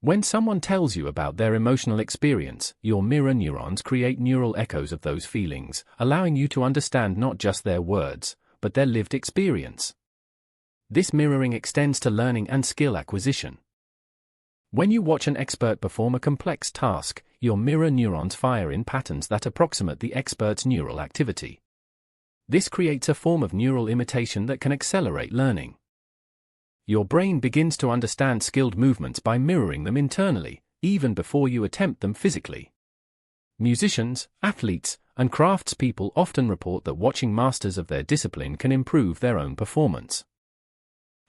When someone tells you about their emotional experience, your mirror neurons create neural echoes of those feelings, allowing you to understand not just their words, but their lived experience. This mirroring extends to learning and skill acquisition. When you watch an expert perform a complex task, your mirror neurons fire in patterns that approximate the expert's neural activity. This creates a form of neural imitation that can accelerate learning. Your brain begins to understand skilled movements by mirroring them internally, even before you attempt them physically. Musicians, athletes, and craftspeople often report that watching masters of their discipline can improve their own performance.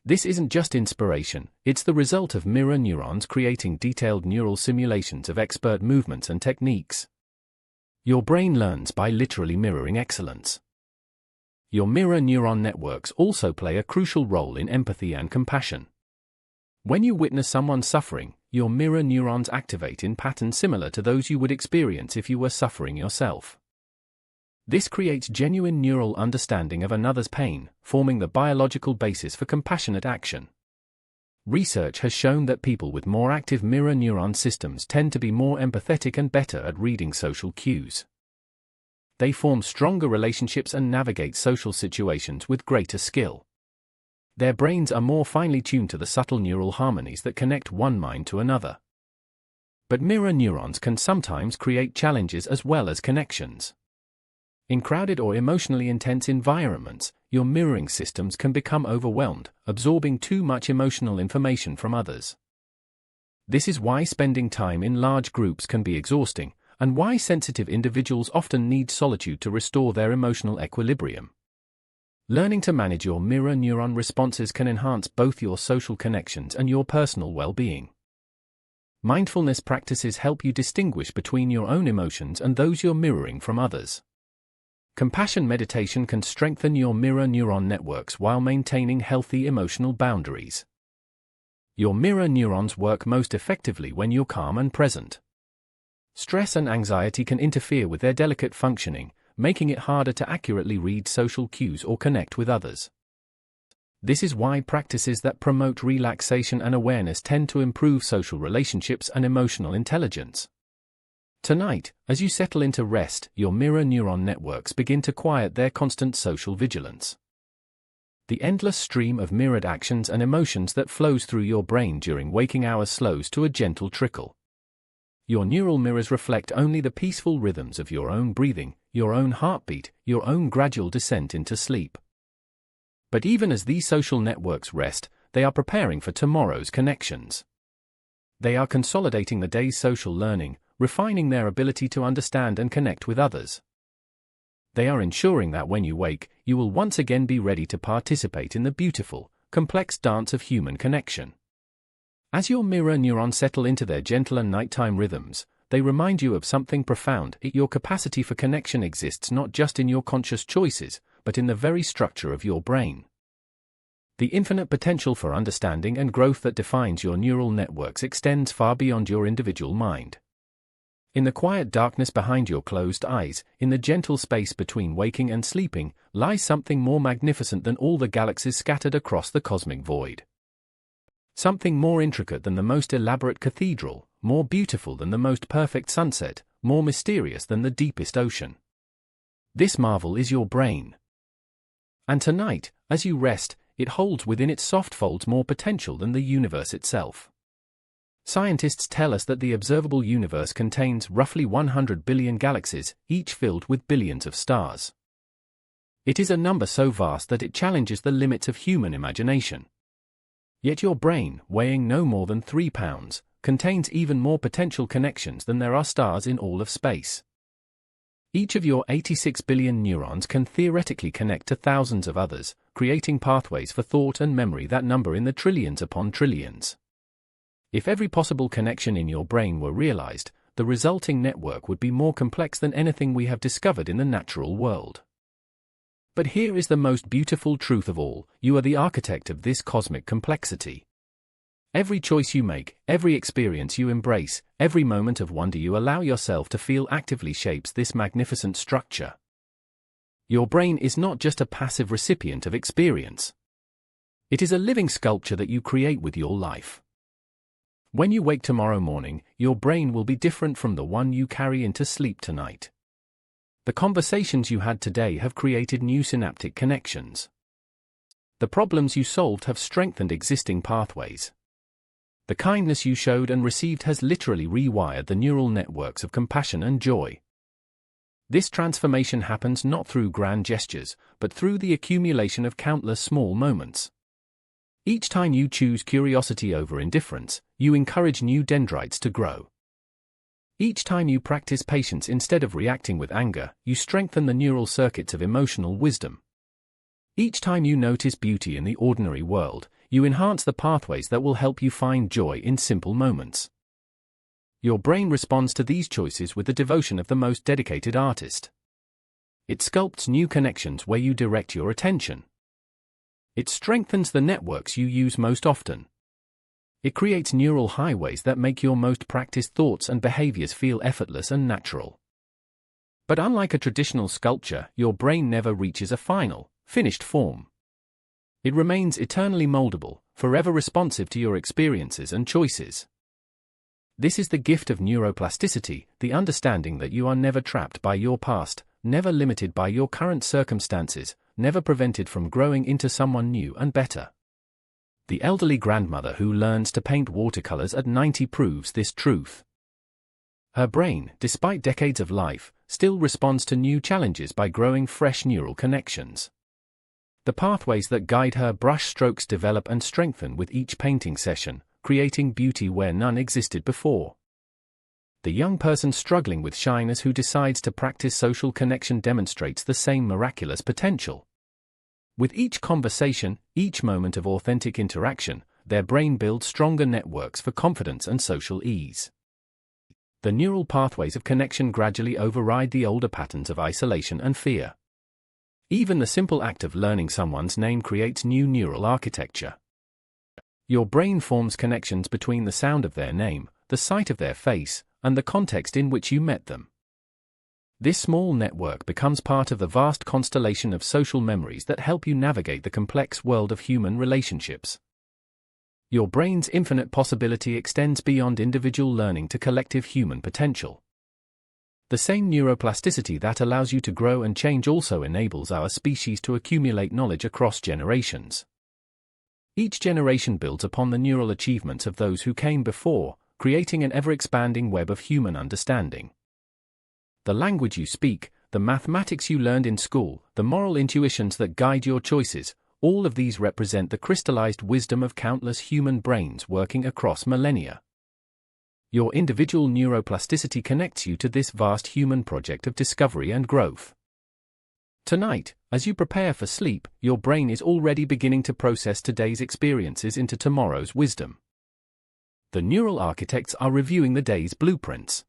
This isn't just inspiration, it's the result of mirror neurons creating detailed neural simulations of expert movements and techniques. Your brain learns by literally mirroring excellence. Your mirror neuron networks also play a crucial role in empathy and compassion. When you witness someone suffering, your mirror neurons activate in patterns similar to those you would experience if you were suffering yourself. This creates genuine neural understanding of another's pain, forming the biological basis for compassionate action. Research has shown that people with more active mirror neuron systems tend to be more empathetic and better at reading social cues. They form stronger relationships and navigate social situations with greater skill. Their brains are more finely tuned to the subtle neural harmonies that connect one mind to another. But mirror neurons can sometimes create challenges as well as connections. In crowded or emotionally intense environments, your mirroring systems can become overwhelmed, absorbing too much emotional information from others. This is why spending time in large groups can be exhausting, and why sensitive individuals often need solitude to restore their emotional equilibrium. Learning to manage your mirror neuron responses can enhance both your social connections and your personal well-being. Mindfulness practices help you distinguish between your own emotions and those you're mirroring from others. Compassion meditation can strengthen your mirror neuron networks while maintaining healthy emotional boundaries. Your mirror neurons work most effectively when you're calm and present. Stress and anxiety can interfere with their delicate functioning, making it harder to accurately read social cues or connect with others. This is why practices that promote relaxation and awareness tend to improve social relationships and emotional intelligence. Tonight, as you settle into rest, your mirror neuron networks begin to quiet their constant social vigilance. The endless stream of mirrored actions and emotions that flows through your brain during waking hours slows to a gentle trickle. Your neural mirrors reflect only the peaceful rhythms of your own breathing, your own heartbeat, your own gradual descent into sleep. But even as these social networks rest, they are preparing for tomorrow's connections. They are consolidating the day's social learning, refining their ability to understand and connect with others. They are ensuring that when you wake, you will once again be ready to participate in the beautiful, complex dance of human connection. As your mirror neurons settle into their gentler nighttime rhythms, they remind you of something profound. Your capacity for connection exists not just in your conscious choices, but in the very structure of your brain. The infinite potential for understanding and growth that defines your neural networks extends far beyond your individual mind. In the quiet darkness behind your closed eyes, in the gentle space between waking and sleeping, lies something more magnificent than all the galaxies scattered across the cosmic void. Something more intricate than the most elaborate cathedral, more beautiful than the most perfect sunset, more mysterious than the deepest ocean. This marvel is your brain. And tonight, as you rest, it holds within its soft folds more potential than the universe itself. Scientists tell us that the observable universe contains roughly 100 billion galaxies, each filled with billions of stars. It is a number so vast that it challenges the limits of human imagination. Yet your brain, weighing no more than 3 pounds, contains even more potential connections than there are stars in all of space. Each of your 86 billion neurons can theoretically connect to thousands of others, creating pathways for thought and memory that number in the trillions upon trillions. If every possible connection in your brain were realized, the resulting network would be more complex than anything we have discovered in the natural world. But here is the most beautiful truth of all: you are the architect of this cosmic complexity. Every choice you make, every experience you embrace, every moment of wonder you allow yourself to feel actively shapes this magnificent structure. Your brain is not just a passive recipient of experience. It is a living sculpture that you create with your life. When you wake tomorrow morning, your brain will be different from the one you carry into sleep tonight. The conversations you had today have created new synaptic connections. The problems you solved have strengthened existing pathways. The kindness you showed and received has literally rewired the neural networks of compassion and joy. This transformation happens not through grand gestures, but through the accumulation of countless small moments. Each time you choose curiosity over indifference, you encourage new dendrites to grow. Each time you practice patience instead of reacting with anger, you strengthen the neural circuits of emotional wisdom. Each time you notice beauty in the ordinary world, you enhance the pathways that will help you find joy in simple moments. Your brain responds to these choices with the devotion of the most dedicated artist. It sculpts new connections where you direct your attention. It strengthens the networks you use most often. It creates neural highways that make your most practiced thoughts and behaviors feel effortless and natural. But unlike a traditional sculpture, your brain never reaches a final, finished form. It remains eternally moldable, forever responsive to your experiences and choices. This is the gift of neuroplasticity, the understanding that you are never trapped by your past, never limited by your current circumstances, never prevented from growing into someone new and better. The elderly grandmother who learns to paint watercolors at 90 proves this truth. Her brain, despite decades of life, still responds to new challenges by growing fresh neural connections. The pathways that guide her brush strokes develop and strengthen with each painting session, creating beauty where none existed before. The young person struggling with shyness who decides to practice social connection demonstrates the same miraculous potential. With each conversation, each moment of authentic interaction, their brain builds stronger networks for confidence and social ease. The neural pathways of connection gradually override the older patterns of isolation and fear. Even the simple act of learning someone's name creates new neural architecture. Your brain forms connections between the sound of their name, the sight of their face, and the context in which you met them. This small network becomes part of the vast constellation of social memories that help you navigate the complex world of human relationships. Your brain's infinite possibility extends beyond individual learning to collective human potential. The same neuroplasticity that allows you to grow and change also enables our species to accumulate knowledge across generations. Each generation builds upon the neural achievements of those who came before, creating an ever-expanding web of human understanding. The language you speak, the mathematics you learned in school, the moral intuitions that guide your choices, all of these represent the crystallized wisdom of countless human brains working across millennia. Your individual neuroplasticity connects you to this vast human project of discovery and growth. Tonight, as you prepare for sleep, your brain is already beginning to process today's experiences into tomorrow's wisdom. The neural architects are reviewing the day's blueprints.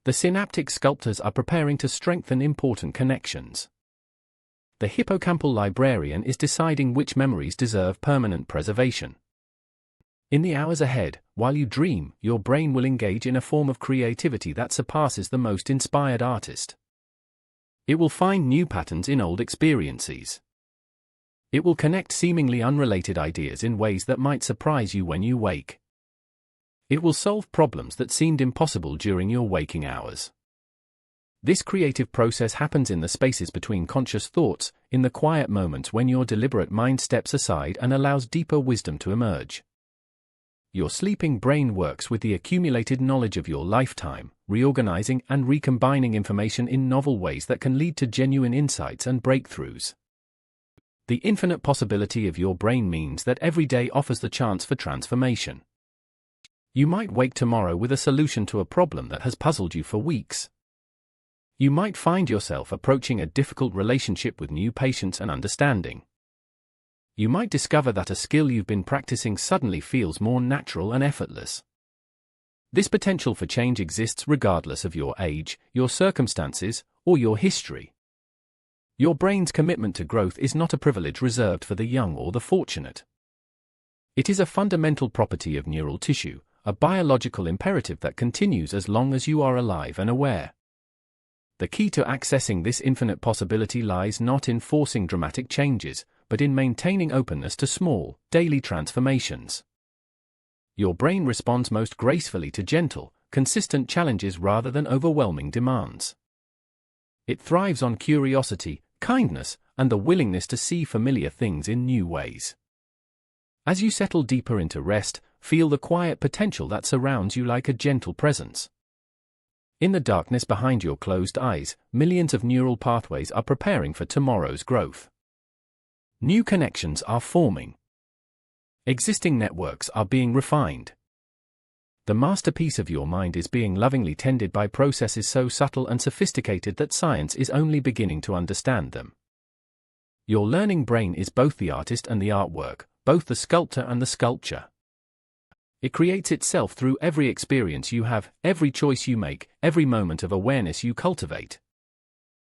The synaptic sculptors are preparing to strengthen important connections. The hippocampal librarian is deciding which memories deserve permanent preservation. In the hours ahead, while you dream, your brain will engage in a form of creativity that surpasses the most inspired artist. It will find new patterns in old experiences. It will connect seemingly unrelated ideas in ways that might surprise you when you wake. It will solve problems that seemed impossible during your waking hours. This creative process happens in the spaces between conscious thoughts, in the quiet moments when your deliberate mind steps aside and allows deeper wisdom to emerge. Your sleeping brain works with the accumulated knowledge of your lifetime, reorganizing and recombining information in novel ways that can lead to genuine insights and breakthroughs. The infinite possibility of your brain means that every day offers the chance for transformation. You might wake tomorrow with a solution to a problem that has puzzled you for weeks. You might find yourself approaching a difficult relationship with new patience and understanding. You might discover that a skill you've been practicing suddenly feels more natural and effortless. This potential for change exists regardless of your age, your circumstances, or your history. Your brain's commitment to growth is not a privilege reserved for the young or the fortunate. It is a fundamental property of neural tissue, a biological imperative that continues as long as you are alive and aware. The key to accessing this infinite possibility lies not in forcing dramatic changes, but in maintaining openness to small, daily transformations. Your brain responds most gracefully to gentle, consistent challenges rather than overwhelming demands. It thrives on curiosity, kindness, and the willingness to see familiar things in new ways. As you settle deeper into rest, feel the quiet potential that surrounds you like a gentle presence. In the darkness behind your closed eyes, millions of neural pathways are preparing for tomorrow's growth. New connections are forming. Existing networks are being refined. The masterpiece of your mind is being lovingly tended by processes so subtle and sophisticated that science is only beginning to understand them. Your learning brain is both the artist and the artwork, both the sculptor and the sculpture. It creates itself through every experience you have, every choice you make, every moment of awareness you cultivate.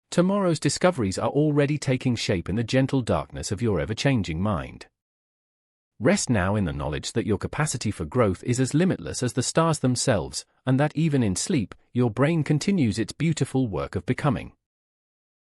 Tomorrow's discoveries are already taking shape in the gentle darkness of your ever-changing mind. Rest now in the knowledge that your capacity for growth is as limitless as the stars themselves, and that even in sleep, your brain continues its beautiful work of becoming.